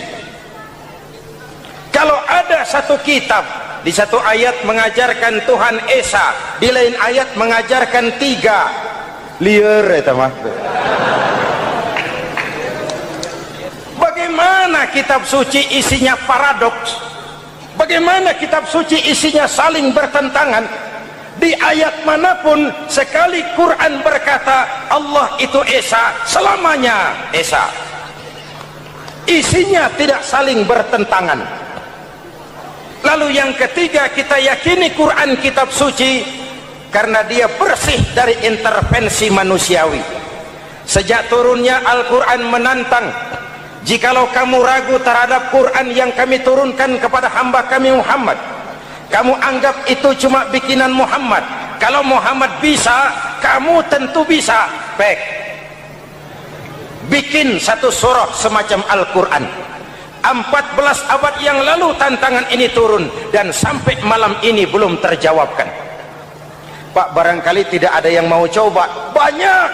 Kalau ada satu kitab, di satu ayat mengajarkan Tuhan Esa, di lain ayat mengajarkan tiga, liar ya teman. Bagaimana kitab suci isinya paradoks? Bagaimana kitab suci isinya saling bertentangan? Di ayat manapun sekali Quran berkata Allah itu Esa, selamanya Esa. Isinya tidak saling bertentangan. Lalu yang ketiga, kita yakini Quran kitab suci karena dia bersih dari intervensi manusiawi. Sejak turunnya Al-Quran menantang, jikalau kamu ragu terhadap Quran yang kami turunkan kepada hamba kami Muhammad, kamu anggap itu cuma bikinan Muhammad. Kalau Muhammad bisa, kamu tentu bisa. Baik, bikin satu surah semacam Al-Quran. 14 abad yang lalu tantangan ini turun dan sampai malam ini belum terjawabkan. Pak, barangkali tidak ada yang mau coba. Banyak.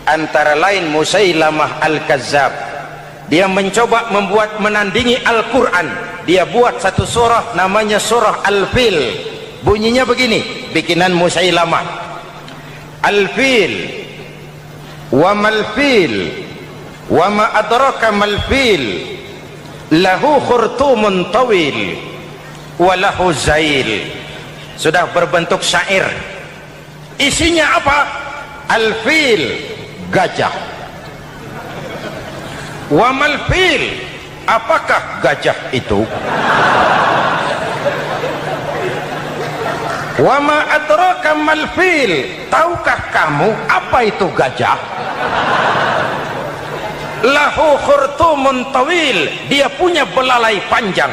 Antara lain Musailamah Al-Kazzab, dia mencoba membuat menandingi Al-Quran. Dia buat satu surah namanya surah Al-Fil. Bunyinya begini, bikinan Musailamah. Al-Fil, wa mal-fil, wa ma adraka mal-fil, lahu khurtumun tawil, wa lahu zail. Sudah berbentuk syair. Isinya apa? Al-Fil, gajah. Wa mal-fil, apakah gajah itu? Wa ma adraka mal fil, tahukah kamu apa itu gajah? Lahu khurtumun tawil, dia punya belalai panjang.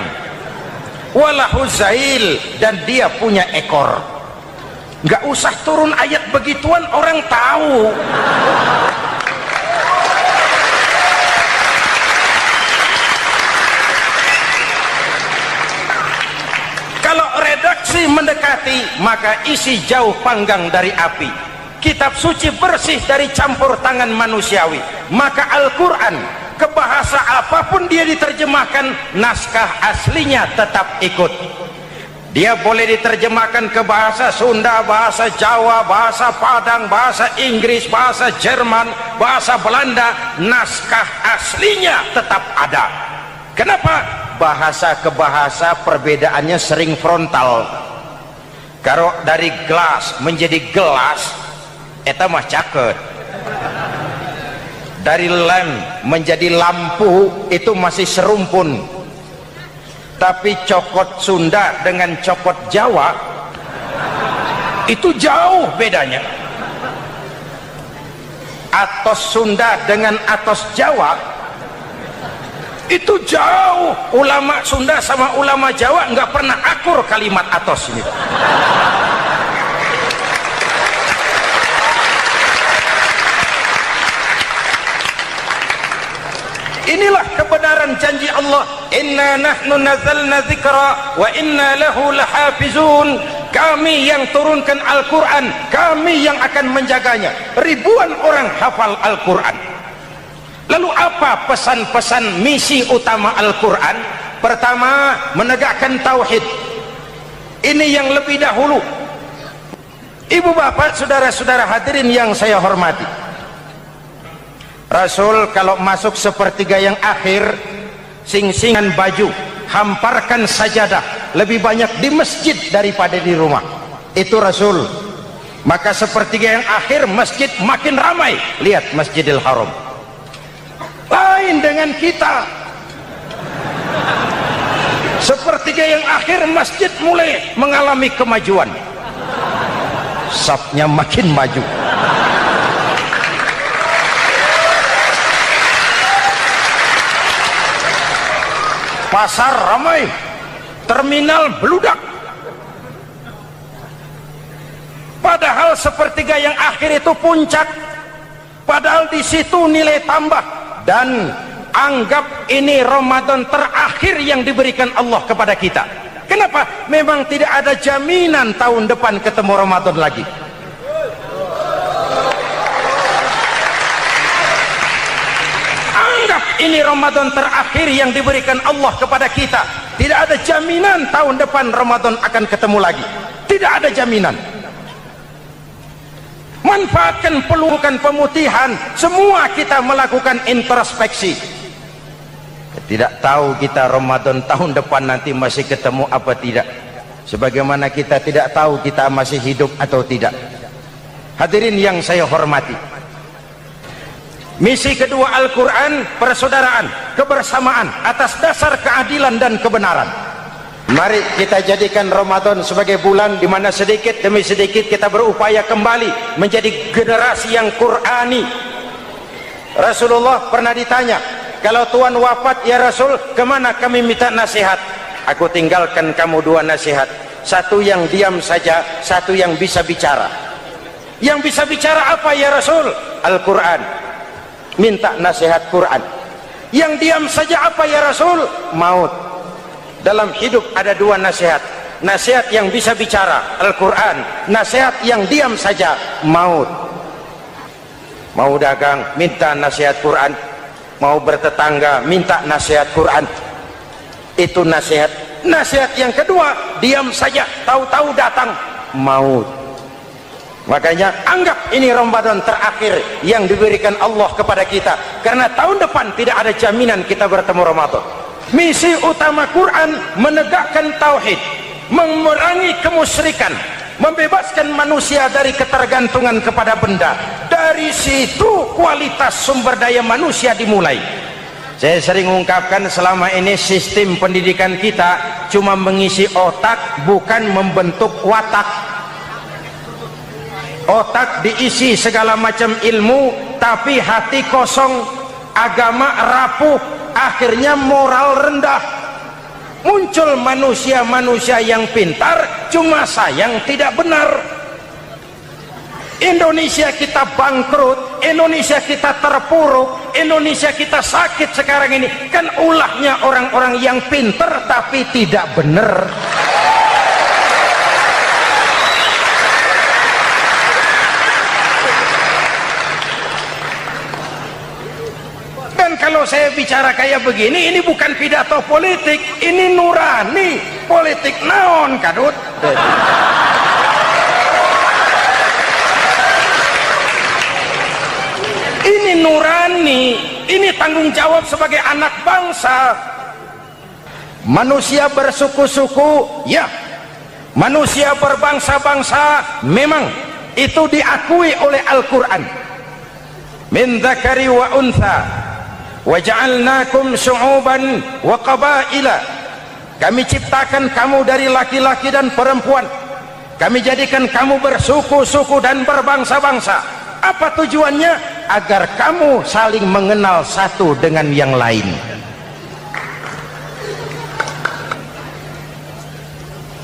Wa lahu zail, dan dia punya ekor. Nggak usah turun ayat begituan, orang tahu. Redaksi mendekati, maka isi jauh panggang dari api. Kitab suci bersih dari campur tangan manusiawi. Maka Al-Quran, ke bahasa apapun dia diterjemahkan, naskah aslinya tetap ikut. Dia boleh diterjemahkan ke bahasa Sunda, bahasa Jawa, bahasa Padang, bahasa Inggris, bahasa Jerman, bahasa Belanda, naskah aslinya tetap ada. Kenapa? Bahasa ke bahasa perbedaannya sering frontal. Kalau dari gelas menjadi gelas, eta mah caket. Dari lamp menjadi lampu, itu masih serumpun. Tapi cokot Sunda dengan cokot Jawa itu jauh bedanya. Atos Sunda dengan atos Jawa itu jauh. Ulama Sunda sama ulama Jawa nggak pernah akur kalimat atos ini. Inilah kebenaran janji Allah, inna nahnu nazzalna dzikra wa inna lahu lahafizun. Kami yang turunkan Al-Quran, kami yang akan menjaganya. Ribuan orang hafal Al-Quran. Lalu apa pesan-pesan misi utama Al-Quran? Pertama, menegakkan tauhid. Ini yang lebih dahulu. Ibu bapak, saudara-saudara hadirin yang saya hormati, Rasul kalau masuk sepertiga yang akhir, sing-singan baju, hamparkan sajadah, lebih banyak di masjid daripada di rumah. Itu Rasul. Maka sepertiga yang akhir masjid makin ramai. Lihat Masjidil Haram. Lain dengan kita. Sepertiga yang akhir masjid mulai mengalami kemajuan. Safnya makin maju. Pasar ramai, terminal beludak. Padahal sepertiga yang akhir itu puncak. Padahal di situ nilai tambah. Dan anggap ini Ramadan terakhir yang diberikan Allah kepada kita. Kenapa? Memang tidak ada jaminan tahun depan ketemu Ramadan lagi. Anggap ini Ramadan terakhir yang diberikan Allah kepada kita. Tidak ada jaminan tahun depan Ramadan akan ketemu lagi. Tidak ada jaminan. Manfaatkan pelukan pemutihan. Semua kita melakukan introspeksi. Tidak tahu kita Ramadan tahun depan nanti masih ketemu apa tidak. Sebagaimana kita tidak tahu kita masih hidup atau tidak. Hadirin yang saya hormati, misi kedua Al-Quran, persaudaraan, kebersamaan atas dasar keadilan dan kebenaran. Mari kita jadikan Ramadan sebagai bulan di mana sedikit demi sedikit kita berupaya kembali menjadi generasi yang Qurani. Rasulullah pernah ditanya, kalau Tuhan wafat ya Rasul, kemana kami minta nasihat? Aku tinggalkan kamu dua nasihat. Satu yang diam saja, satu yang bisa bicara. Yang bisa bicara apa ya Rasul? Al-Quran. Minta nasihat Quran. Yang diam saja apa ya Rasul? Maut. Dalam hidup ada dua nasihat. Nasihat yang bisa bicara, Al-Quran. Nasihat yang diam saja, maut. Mau dagang, minta nasihat Quran. Mau bertetangga, minta nasihat Quran. Itu nasihat. Nasihat yang kedua, diam saja, tahu-tahu datang maut. Makanya anggap ini Ramadan terakhir yang diberikan Allah kepada kita, karena tahun depan tidak ada jaminan kita bertemu Ramadan. Misi utama Quran menegakkan tauhid, memerangi kemusyrikan, membebaskan manusia dari ketergantungan kepada benda. Dari situ kualitas sumber daya manusia dimulai. Saya sering ungkapkan, selama ini sistem pendidikan kita cuma mengisi otak, bukan membentuk watak. Otak diisi segala macam ilmu, tapi hati kosong, agama rapuh, akhirnya moral rendah. Muncul manusia-manusia yang pintar, cuma sayang tidak benar. Indonesia kita bangkrut, Indonesia kita terpuruk, Indonesia kita sakit sekarang ini, kan ulahnya orang-orang yang pintar tapi tidak benar. Kalau saya bicara kayak begini, ini bukan pidato politik, ini nurani. Politik naon kadut. Ini nurani, ini tanggung jawab sebagai anak bangsa. Manusia bersuku-suku, ya. Manusia berbangsa-bangsa, memang itu diakui oleh Al-Quran. Min dzakari wa untha waja'alnakum syu'uban wa qabaila. Kami ciptakan kamu dari laki-laki dan perempuan. Kami jadikan kamu bersuku-suku dan berbangsa-bangsa. Apa tujuannya? Agar kamu saling mengenal satu dengan yang lain.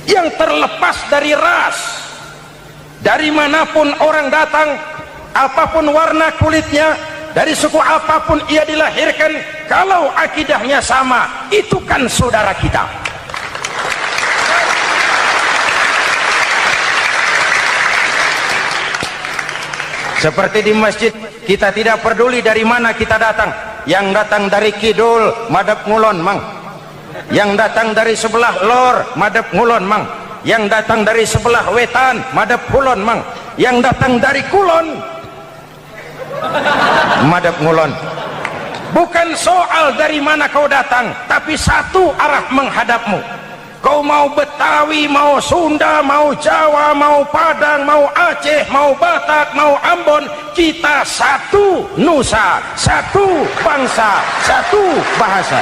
Yang terlepas dari ras, dari manapun orang datang, apapun warna kulitnya, dari suku apapun ia dilahirkan, kalau akidahnya sama, itu kan saudara kita. Seperti di masjid, kita tidak peduli dari mana kita datang. Yang datang dari kidul, madhab ngulon mang. Yang datang dari sebelah lor, madhab ngulon mang. yang datang dari sebelah wetan madep kulon mang, yang datang dari kulon madep ngulon. Bukan soal dari mana kau datang, tapi satu arah menghadapmu. Kau mau Betawi, mau Sunda, mau Jawa, mau Padang, mau Aceh, mau Batak, mau Ambon, kita satu nusa, satu bangsa, satu bahasa.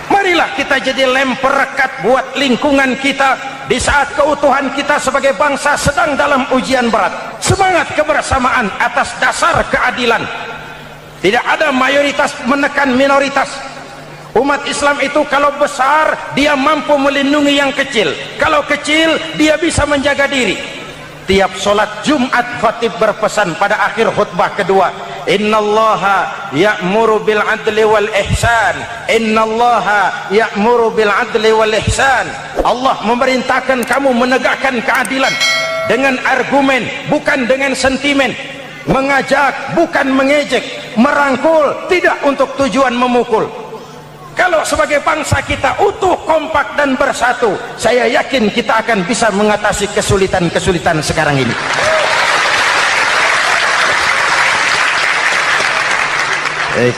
Marilah kita jadi lem perekat buat lingkungan kita di saat keutuhan kita sebagai bangsa sedang dalam ujian berat. Semangat kebersamaan atas dasar keadilan. Tidak ada mayoritas menekan minoritas. Umat Islam itu kalau besar dia mampu melindungi yang kecil, kalau kecil dia bisa menjaga diri. Tiap sholat Jumat khatib berpesan pada akhir khutbah kedua, innallaha ya'muru bil adli wal ihsan, innallaha ya'muru bil adli wal ihsan. Allah memerintahkan kamu menegakkan keadilan dengan argumen, bukan dengan sentimen, mengajak bukan mengejek, merangkul tidak untuk tujuan memukul. Kalau sebagai bangsa kita utuh, kompak dan bersatu, saya yakin kita akan bisa mengatasi kesulitan-kesulitan sekarang ini.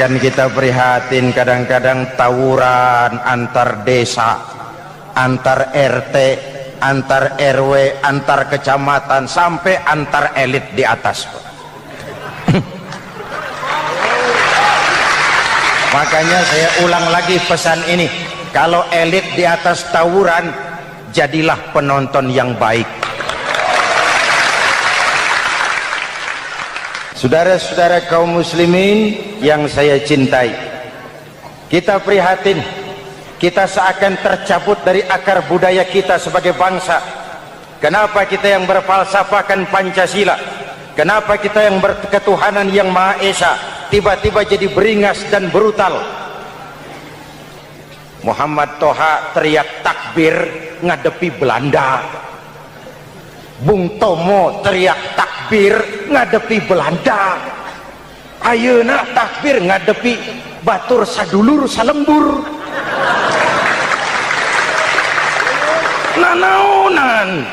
Kan kita prihatin kadang-kadang tawuran antar desa, antar RT, antar RW, antar kecamatan, sampai antar elit di atas. Makanya saya ulang lagi pesan ini, kalau elit di atas tawuran, jadilah penonton yang baik. Saudara-saudara kaum muslimin yang saya cintai, kita prihatin, kita seakan tercabut dari akar budaya kita sebagai bangsa. Kenapa kita yang berfalsafahkan Pancasila, kenapa kita yang berketuhanan yang Maha Esa tiba-tiba jadi beringas dan brutal? Muhammad Toha teriak takbir ngadepi Belanda, Bung Tomo teriak takbir ngadepi Belanda, ayeuna takbir ngadepi batur sadulur salembur. Nanaonan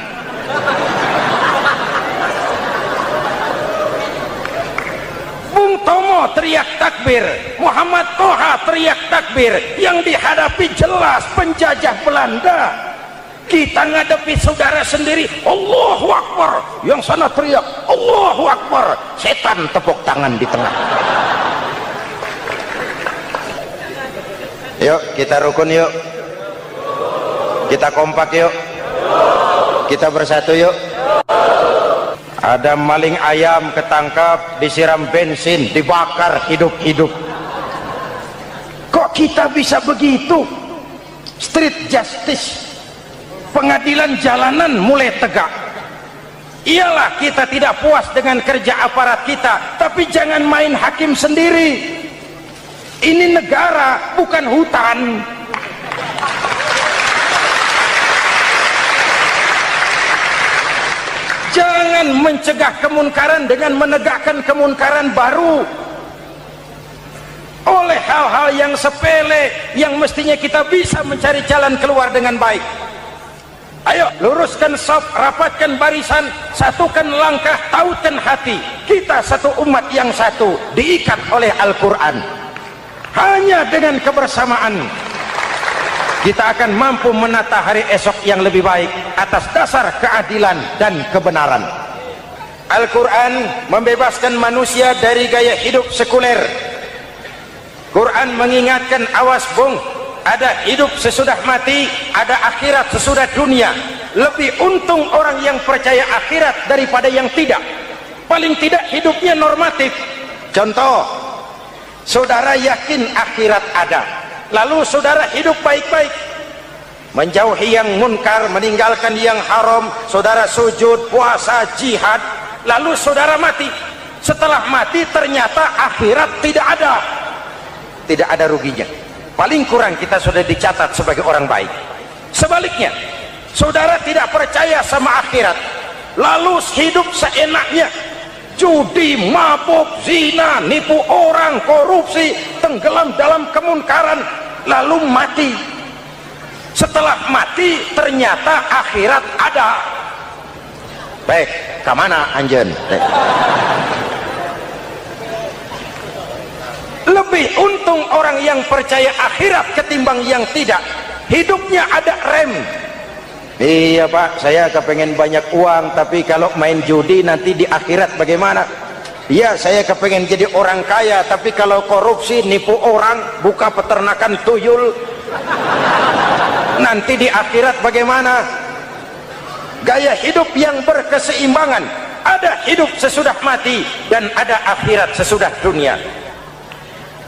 Bung Tomo teriak takbir, Muhammad Toha teriak takbir, yang dihadapi jelas penjajah Belanda. Kita ngadepi saudara sendiri, Allahu Akbar, yang sana teriak Allahu Akbar, setan tepuk tangan di tengah. Yuk kita rukun, yuk kita kompak, yuk kita bersatu, yuk. Ada maling ayam ketangkap, disiram bensin, dibakar hidup-hidup. Kok kita bisa begitu? Street justice, pengadilan jalanan mulai tegak. Iyalah kita tidak puas dengan kerja aparat kita, tapi jangan main hakim sendiri. Ini negara, bukan hutan. Jangan mencegah kemunkaran dengan menegakkan kemunkaran baru. Oleh hal-hal yang sepele yang mestinya kita bisa mencari jalan keluar dengan baik. Ayo luruskan saf, rapatkan barisan, satukan langkah, tautkan hati. Kita satu umat yang satu, diikat oleh Al-Quran. Hanya dengan kebersamaan kita akan mampu menata hari esok yang lebih baik atas dasar keadilan dan kebenaran. Al-Quran membebaskan manusia dari gaya hidup sekuler. Quran mengingatkan, awas bung, ada hidup sesudah mati, ada akhirat sesudah dunia. Lebih untung orang yang percaya akhirat daripada yang tidak. Paling tidak hidupnya normatif. Contoh, saudara yakin akhirat ada, lalu saudara hidup baik-baik, menjauhi yang munkar, meninggalkan yang haram, saudara sujud, puasa, jihad, lalu saudara mati. Setelah mati ternyata akhirat tidak ada. Tidak ada ruginya. Paling kurang kita sudah dicatat sebagai orang baik. Sebaliknya, saudara tidak percaya sama akhirat, lalu hidup seenaknya, judi, mabuk, zina, nipu orang, korupsi, tenggelam dalam kemunkaran, lalu mati. setelah mati ternyata akhirat ada. Baik, kemana anjen? Lebih untung orang yang percaya akhirat ketimbang yang tidak. Hidupnya ada rem. Iya Pak, saya kepengen banyak uang, tapi kalau main judi nanti di akhirat bagaimana? Iya, saya kepengen jadi orang kaya, tapi kalau korupsi, nipu orang, buka peternakan tuyul, nanti di akhirat bagaimana? Gaya hidup yang berkeseimbangan. Ada hidup sesudah mati dan ada akhirat sesudah dunia.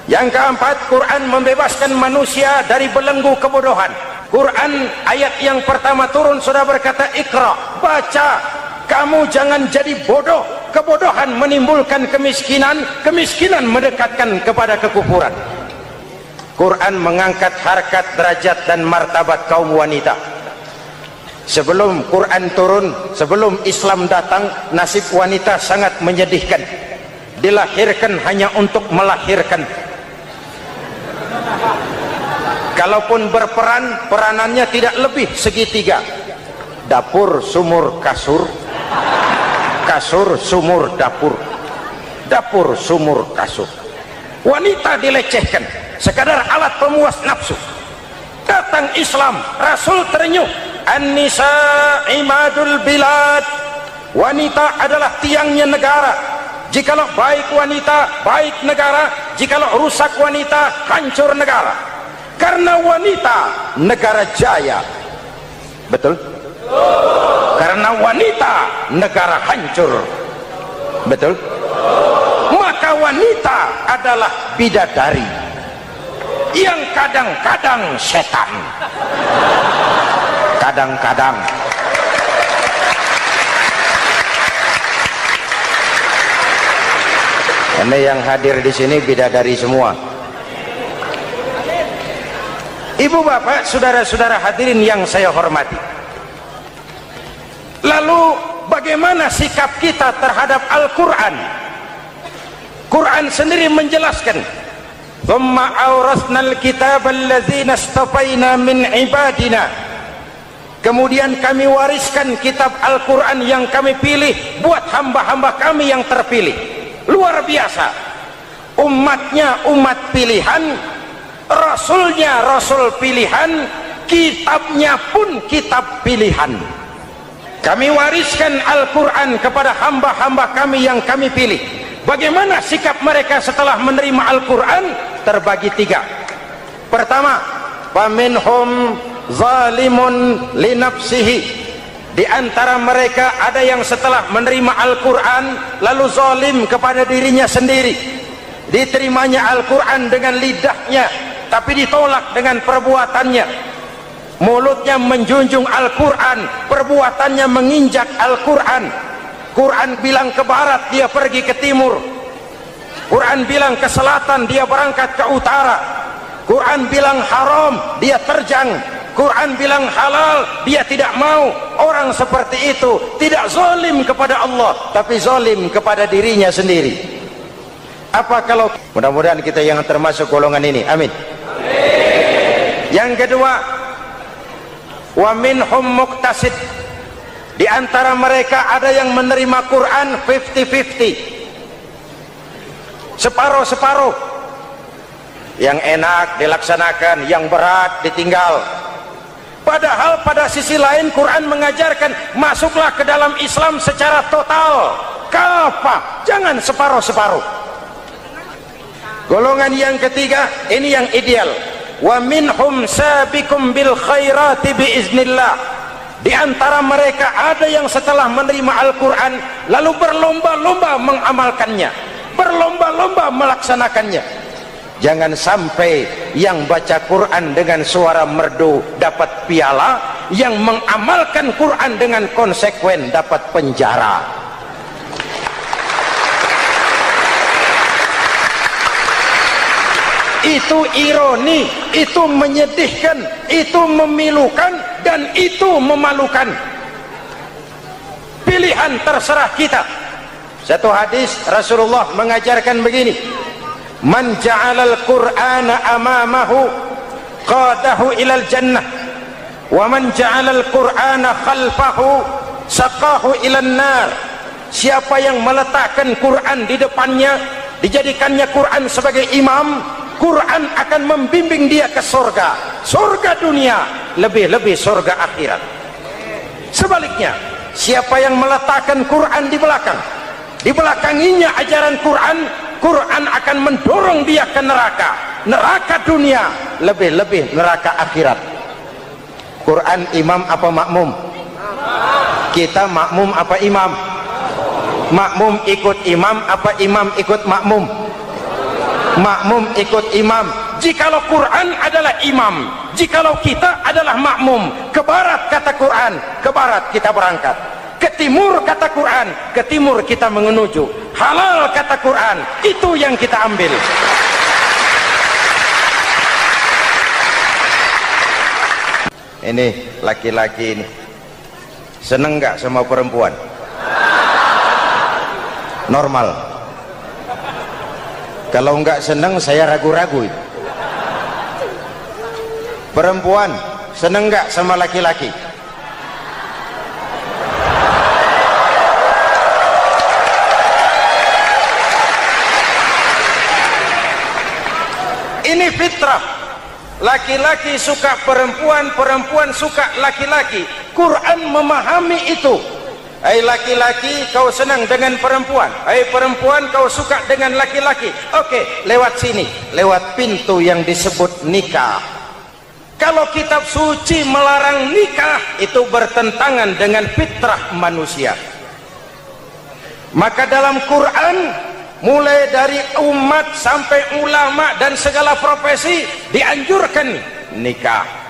Yang keempat, Quran membebaskan manusia dari belenggu kebodohan. Quran ayat yang pertama turun sudah berkata, Iqra, baca, kamu jangan jadi bodoh. Kebodohan menimbulkan kemiskinan, kemiskinan mendekatkan kepada kekufuran. Quran mengangkat harkat, derajat dan martabat kaum wanita. Sebelum Quran turun, sebelum Islam datang, nasib wanita sangat menyedihkan. Dilahirkan hanya untuk melahirkan. Kalaupun berperan, peranannya tidak lebih segitiga. Dapur, sumur, kasur. Kasur, sumur, dapur. Dapur, sumur, kasur. Wanita dilecehkan, sekadar alat pemuas nafsu. Datang Islam, Rasul terenyuh. An-nisa imadul bilad. Wanita adalah tiangnya negara. Jikalau baik wanita, baik negara. Jikalau rusak wanita, hancur negara. Karena wanita, negara jaya. Betul? Karena wanita, negara hancur. Betul? Maka wanita adalah bidadari yang kadang-kadang setan. Kadang-kadang. Karena yang hadir di sini bidadari semua. Ibu bapak, saudara-saudara hadirin yang saya hormati. Lalu bagaimana sikap kita terhadap Al-Quran? Quran sendiri menjelaskan, "Tsumma awrasnal kitaba alladzina istafaina min ibadina." Kemudian kami wariskan kitab Al-Quran yang kami pilih buat hamba-hamba kami yang terpilih. Luar biasa. Umatnya umat pilihan, Rasulnya Rasul pilihan, kitabnya pun kitab pilihan. Kami wariskan Al-Quran kepada hamba-hamba kami yang kami pilih. Bagaimana sikap mereka setelah menerima Al-Quran? Terbagi tiga. Pertama, faminhum zalimun linafsihi. Di antara mereka ada yang setelah menerima Al-Quran lalu zalim kepada dirinya sendiri. Diterimanya Al-Quran dengan lidahnya, tapi ditolak dengan perbuatannya. Mulutnya menjunjung Al-Quran, perbuatannya menginjak Al-Quran. Quran bilang ke barat, dia pergi ke timur. Quran bilang ke selatan, dia berangkat ke utara. Quran bilang haram, dia terjang. Quran bilang halal, dia tidak mau. Orang seperti itu tidak zalim kepada Allah, tapi zalim kepada dirinya sendiri. Apa kalau, mudah-mudahan kita yang termasuk golongan ini, amin. Yang kedua, wa minhum muqtasid. Di antara mereka ada yang menerima Quran 50-50, separuh-separuh. Yang enak dilaksanakan, yang berat ditinggal. Padahal pada sisi lain Quran mengajarkan masuklah ke dalam Islam secara total, kafah, jangan separuh-separuh. Golongan yang ketiga, ini yang ideal. Wa minhum sabiqum bil khairati biiznillah. Di antara mereka ada yang setelah menerima Al-Quran lalu berlomba-lomba mengamalkannya, berlomba-lomba melaksanakannya. Jangan sampai yang baca Quran dengan suara merdu dapat piala, yang mengamalkan Quran dengan konsekuen dapat penjara. Itu ironi, itu menyedihkan, itu memilukan, dan itu memalukan. Pilihan terserah kita. Satu hadis Rasulullah mengajarkan begini, man ja'alal qur'ana amamahu qadahu ilal jannah. wa man ja'alal qur'ana khalfahu saqahu ilan nar. Siapa yang meletakkan Quran di depannya, dijadikannya Quran sebagai imam, Quran akan membimbing dia ke surga, surga dunia, lebih-lebih surga akhirat. Sebaliknya, siapa yang meletakkan Quran di belakang, dibelakanginya ajaran Quran, Quran akan mendorong dia ke neraka, neraka dunia, lebih-lebih neraka akhirat. Quran imam apa makmum? Kita makmum apa imam? Makmum ikut imam apa imam ikut makmum? Makmum ikut imam. Jikalau Quran adalah imam, jikalau kita adalah makmum, ke barat kata Quran, ke barat kita berangkat, ke timur kata Quran, ke timur kita menuju, halal kata Quran, itu yang kita ambil. Ini laki-laki ini seneng nggak sama perempuan? Normal. Kalau nggak seneng saya ragu-ragu. Perempuan seneng nggak sama laki-laki? Ini fitrah. Laki-laki suka perempuan, perempuan suka laki-laki. Quran memahami itu. Hai laki-laki, kau senang dengan perempuan, hai perempuan, kau suka dengan laki-laki. Oke, lewat sini, lewat pintu yang disebut nikah. Kalau kitab suci melarang nikah, itu bertentangan dengan fitrah manusia. Maka dalam Quran, mulai dari umat sampai ulama dan segala profesi, dianjurkan nikah.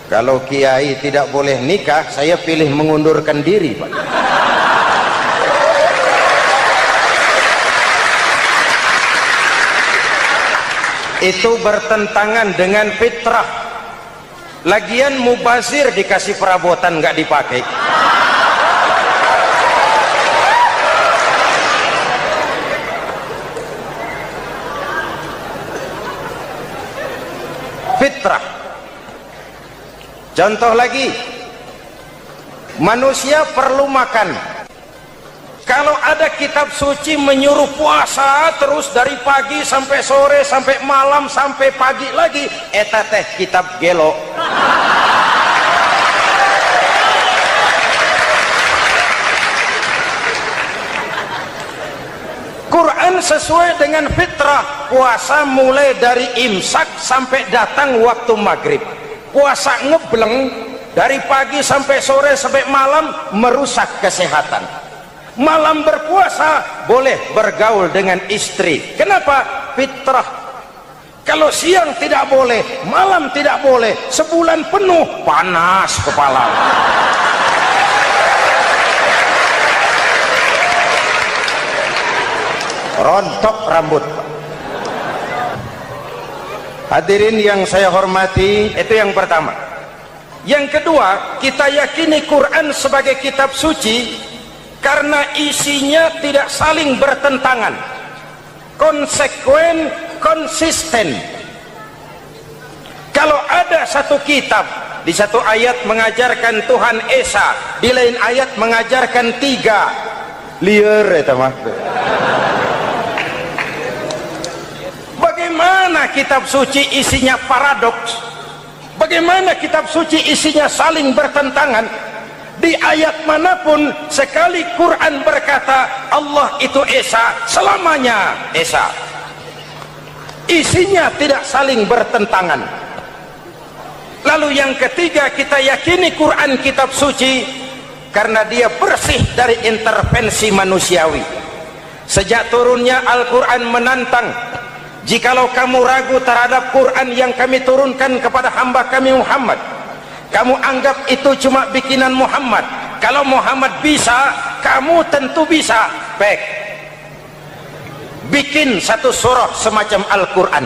Kalau kiai tidak boleh nikah, saya pilih mengundurkan diri, Pak. Itu bertentangan dengan fitrah. Lagian mubazir dikasih perabotan nggak dipakai. Fitrah. Contoh lagi, manusia perlu makan. Kalau ada kitab suci menyuruh puasa terus dari pagi sampai sore sampai malam sampai pagi lagi, eta teh kitab gelo. Quran sesuai dengan fitrah, puasa mulai dari imsak sampai datang waktu maghrib. Puasa ngebleng dari pagi sampai sore sampai malam merusak kesehatan. Malam berpuasa boleh bergaul dengan istri. Kenapa? Fitrah. Kalau siang tidak boleh, malam tidak boleh, sebulan penuh panas kepala. Rontok rambut. Hadirin yang saya hormati, itu yang pertama. Yang kedua, kita yakini Quran sebagai kitab suci karena isinya tidak saling bertentangan, konsekuen, konsisten. Kalau ada satu kitab, di satu ayat mengajarkan Tuhan Esa, di lain ayat mengajarkan tiga, liar itu mah. Bagaimana kitab suci isinya paradoks? Bagaimana kitab suci isinya saling bertentangan? Di ayat manapun sekali Quran berkata Allah itu Esa, selamanya Esa. Isinya tidak saling bertentangan. Lalu yang ketiga, kita yakini Quran kitab suci karena dia bersih dari intervensi manusiawi. Sejak turunnya Al-Quran menantang, jikalau kamu ragu terhadap Quran yang kami turunkan kepada hamba kami Muhammad, kamu anggap itu cuma bikinan Muhammad. Kalau Muhammad bisa, kamu tentu bisa. Baik, bikin satu surah semacam Al-Quran.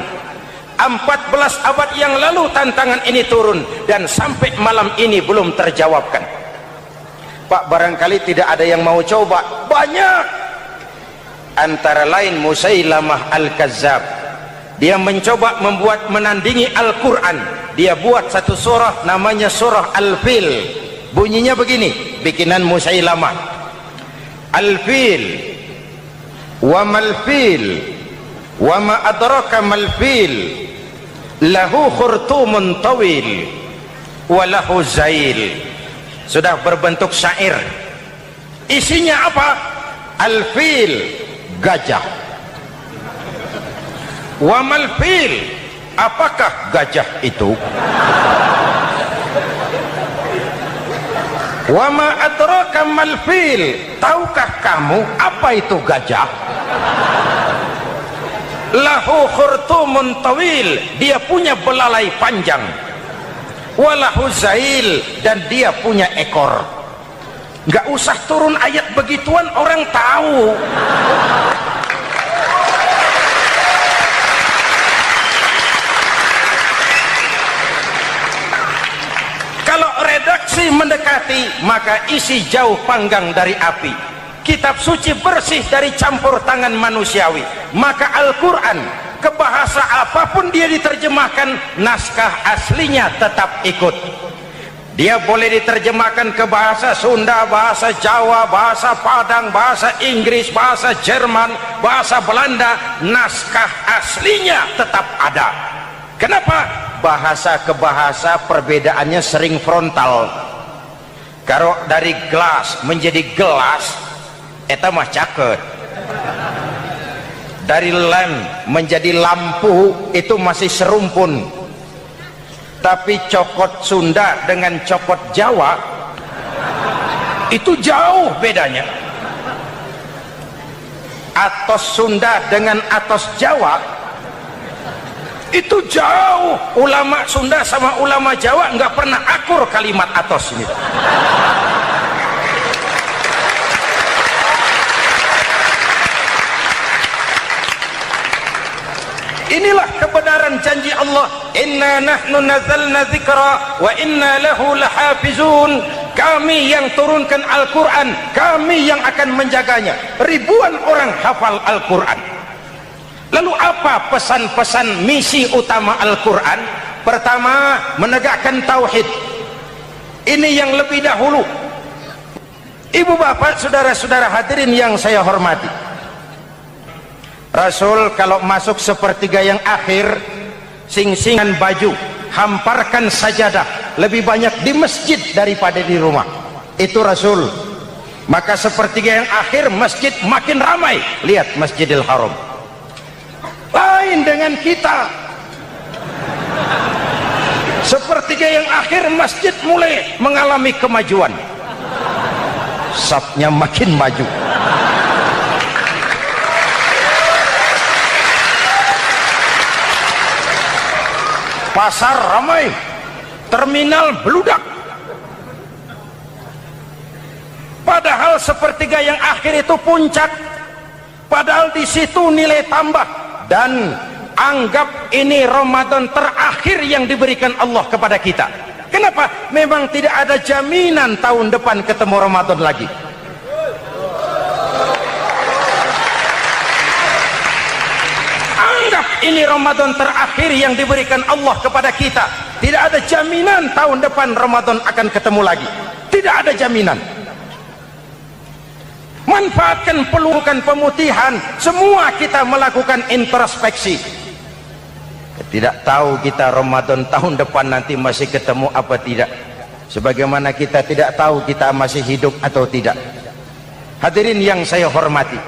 14 abad yang lalu tantangan ini turun dan sampai malam ini belum terjawabkan. Pak, barangkali tidak ada yang mau coba. Banyak. Antara lain Musailamah Al-Kazzab, dia mencoba menandingi Al-Quran. Dia buat satu surah namanya surah Al-Fil. Bunyinya begini, bikinan Musailamah. Al-Fil, wa mal-fil, wa ma adraka mal-fil, lahu khurtumun tawil, wa lahu zail. Sudah berbentuk syair. Isinya apa? Al-Fil, gajah. Wa mal-fil, apakah gajah itu? Wa ma adraka mal-fil, tahukah kamu apa itu gajah? Lahu khurtumun tawil, dia punya belalai panjang. Wa lahu zail, dan dia punya ekor. Nggak usah turun ayat begituan, orang tahu. Kalau redaksi mendekati, maka isi jauh panggang dari api. Kitab suci bersih dari campur tangan manusiawi. Maka Al-Quran, ke bahasa apapun dia diterjemahkan, naskah aslinya tetap ikut. Dia boleh diterjemahkan ke bahasa Sunda, bahasa Jawa, bahasa Padang, bahasa Inggris, bahasa Jerman, bahasa Belanda, naskah aslinya tetap ada. Kenapa? Bahasa ke bahasa perbedaannya sering frontal. Kalau dari gelas menjadi gelas, eta mah caket. Dari lem menjadi lampu, itu masih serumpun. Tapi cokot Sunda dengan cokot Jawa, itu jauh bedanya. Atos Sunda dengan atos Jawa, itu jauh. Ulama Sunda sama ulama Jawa nggak pernah akur kalimat atos ini. Inilah kebenaran janji Allah, inna nahnu nazzalna dzikra wa inna lahu lahafizun. Kami yang turunkan Al-Quran, kami yang akan menjaganya. Ribuan orang hafal Al-Quran. Lalu apa pesan-pesan misi utama Al-Quran? Pertama, menegakkan tauhid. Ini yang lebih dahulu. Ibu bapak, saudara-saudara hadirin yang saya hormati, Rasul kalau masuk sepertiga yang akhir, sing-singan baju, hamparkan sajadah, lebih banyak di masjid daripada di rumah. Itu Rasul. Maka sepertiga yang akhir masjid makin ramai. Lihat Masjidil Haram. Lain dengan kita. Sepertiga yang akhir masjid mulai mengalami kemajuan. Safnya makin maju. Pasar ramai, terminal beludak. Padahal sepertiga yang akhir itu puncak. Padahal di situ nilai tambah. Dan anggap ini Ramadan terakhir yang diberikan Allah kepada kita. Kenapa? Memang tidak ada jaminan tahun depan ketemu Ramadan lagi. Anggap ini Ramadan terakhir yang diberikan Allah kepada kita. Tidak ada jaminan tahun depan Ramadan akan ketemu lagi. Tidak ada jaminan. Manfaatkan pelukan pemutihan. Semua kita melakukan introspeksi. Tidak tahu kita Ramadan tahun depan nanti masih ketemu apa tidak. Sebagaimana kita tidak tahu kita masih hidup atau tidak. Hadirin yang saya hormati,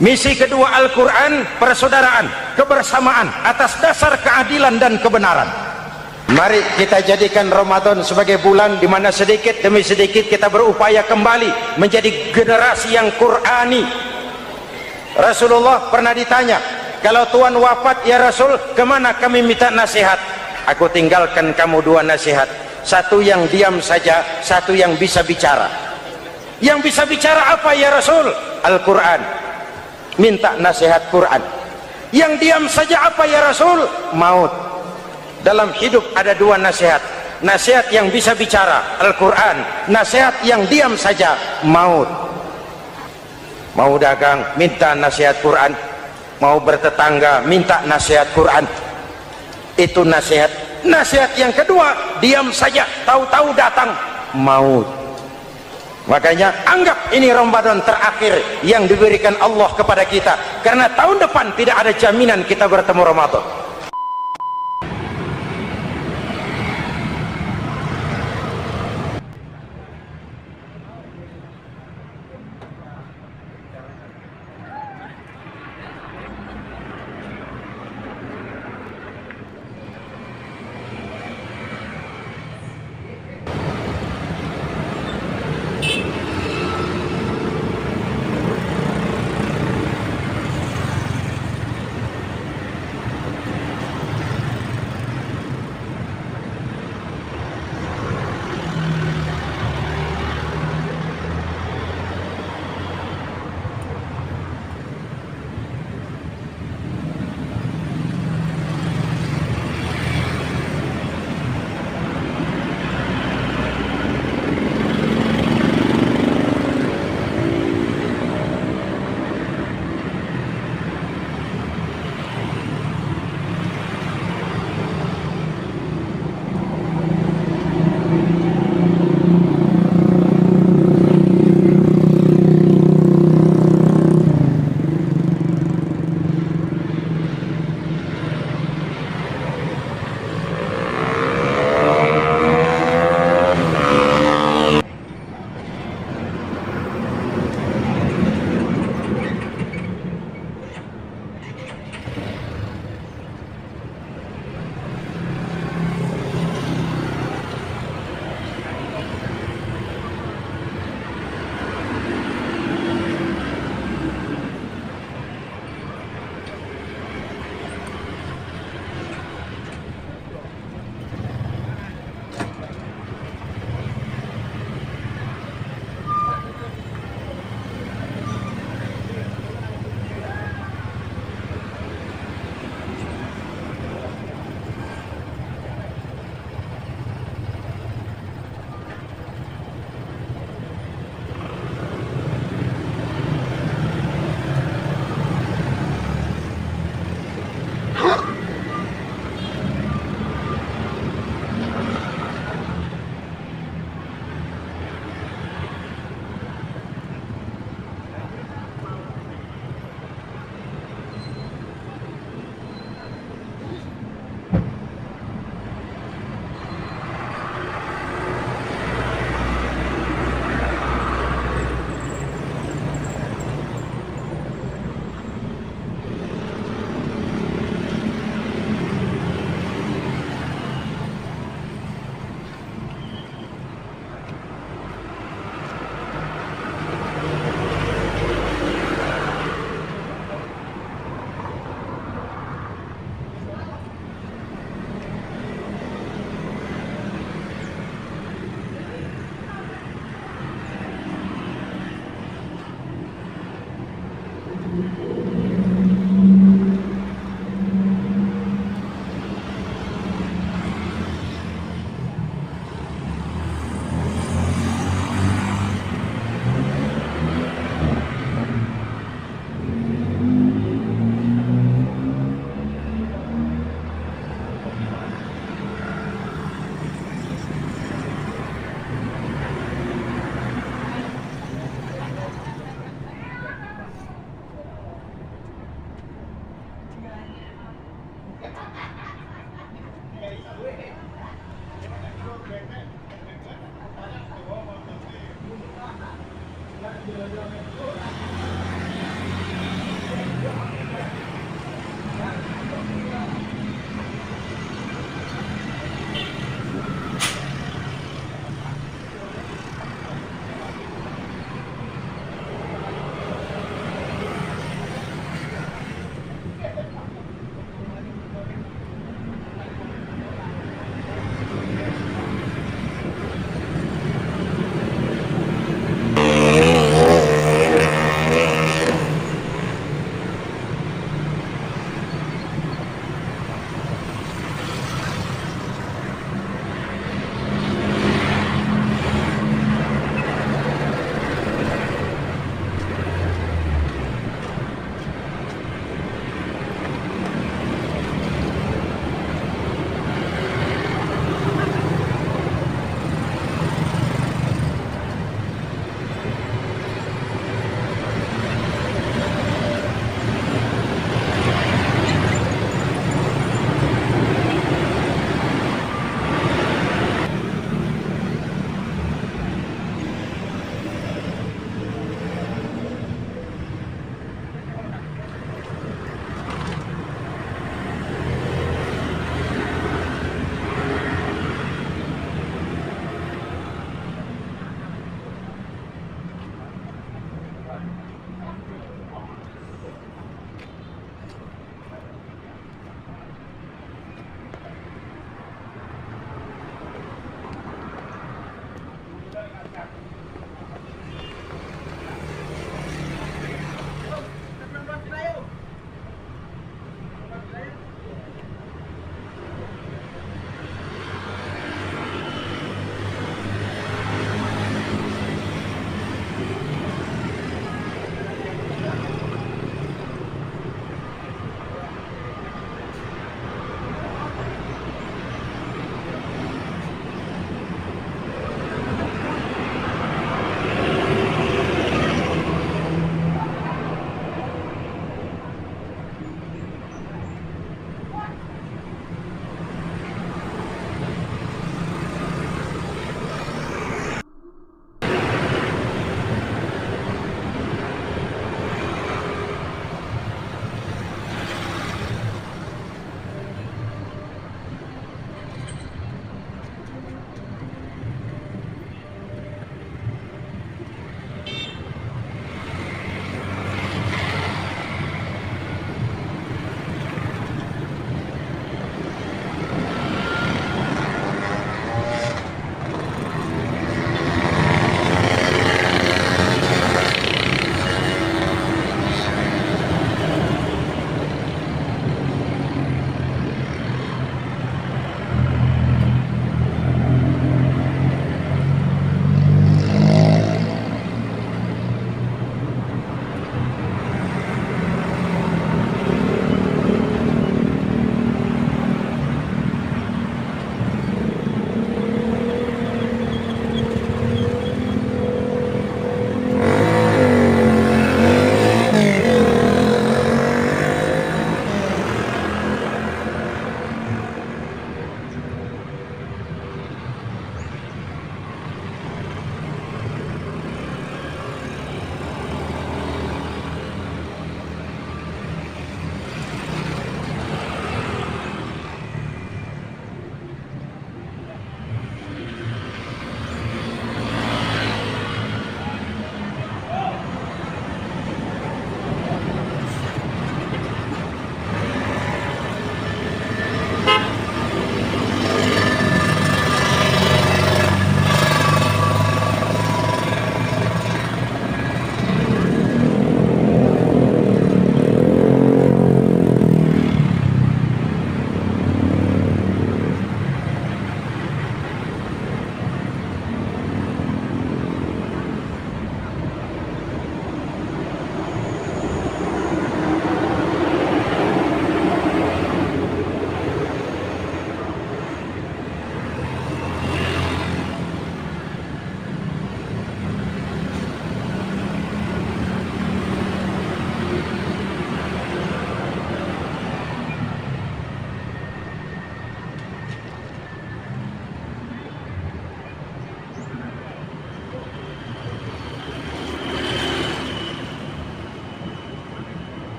misi kedua Al-Quran, persaudaraan, kebersamaan atas dasar keadilan dan kebenaran. Mari kita jadikan Ramadan sebagai bulan di mana sedikit demi sedikit kita berupaya kembali menjadi generasi yang Qur'ani. Rasulullah pernah ditanya, kalau Tuhan wafat ya Rasul, kemana kami minta nasihat? Aku tinggalkan kamu dua nasihat. Satu yang diam saja, satu yang bisa bicara. Yang bisa bicara apa ya Rasul? Al-Quran. Minta nasihat Quran. Yang diam saja apa ya Rasul? Maut. Dalam hidup ada dua nasihat. Nasihat yang bisa bicara, Al-Quran. Nasihat yang diam saja, maut. Mau dagang, minta nasihat Quran. mau bertetangga minta nasihat Quran, itu nasihat. Nasihat yang kedua, diam saja, tahu-tahu datang maut. Makanya anggap ini Ramadan terakhir yang diberikan Allah kepada kita, karena tahun depan tidak ada jaminan kita bertemu Ramadan.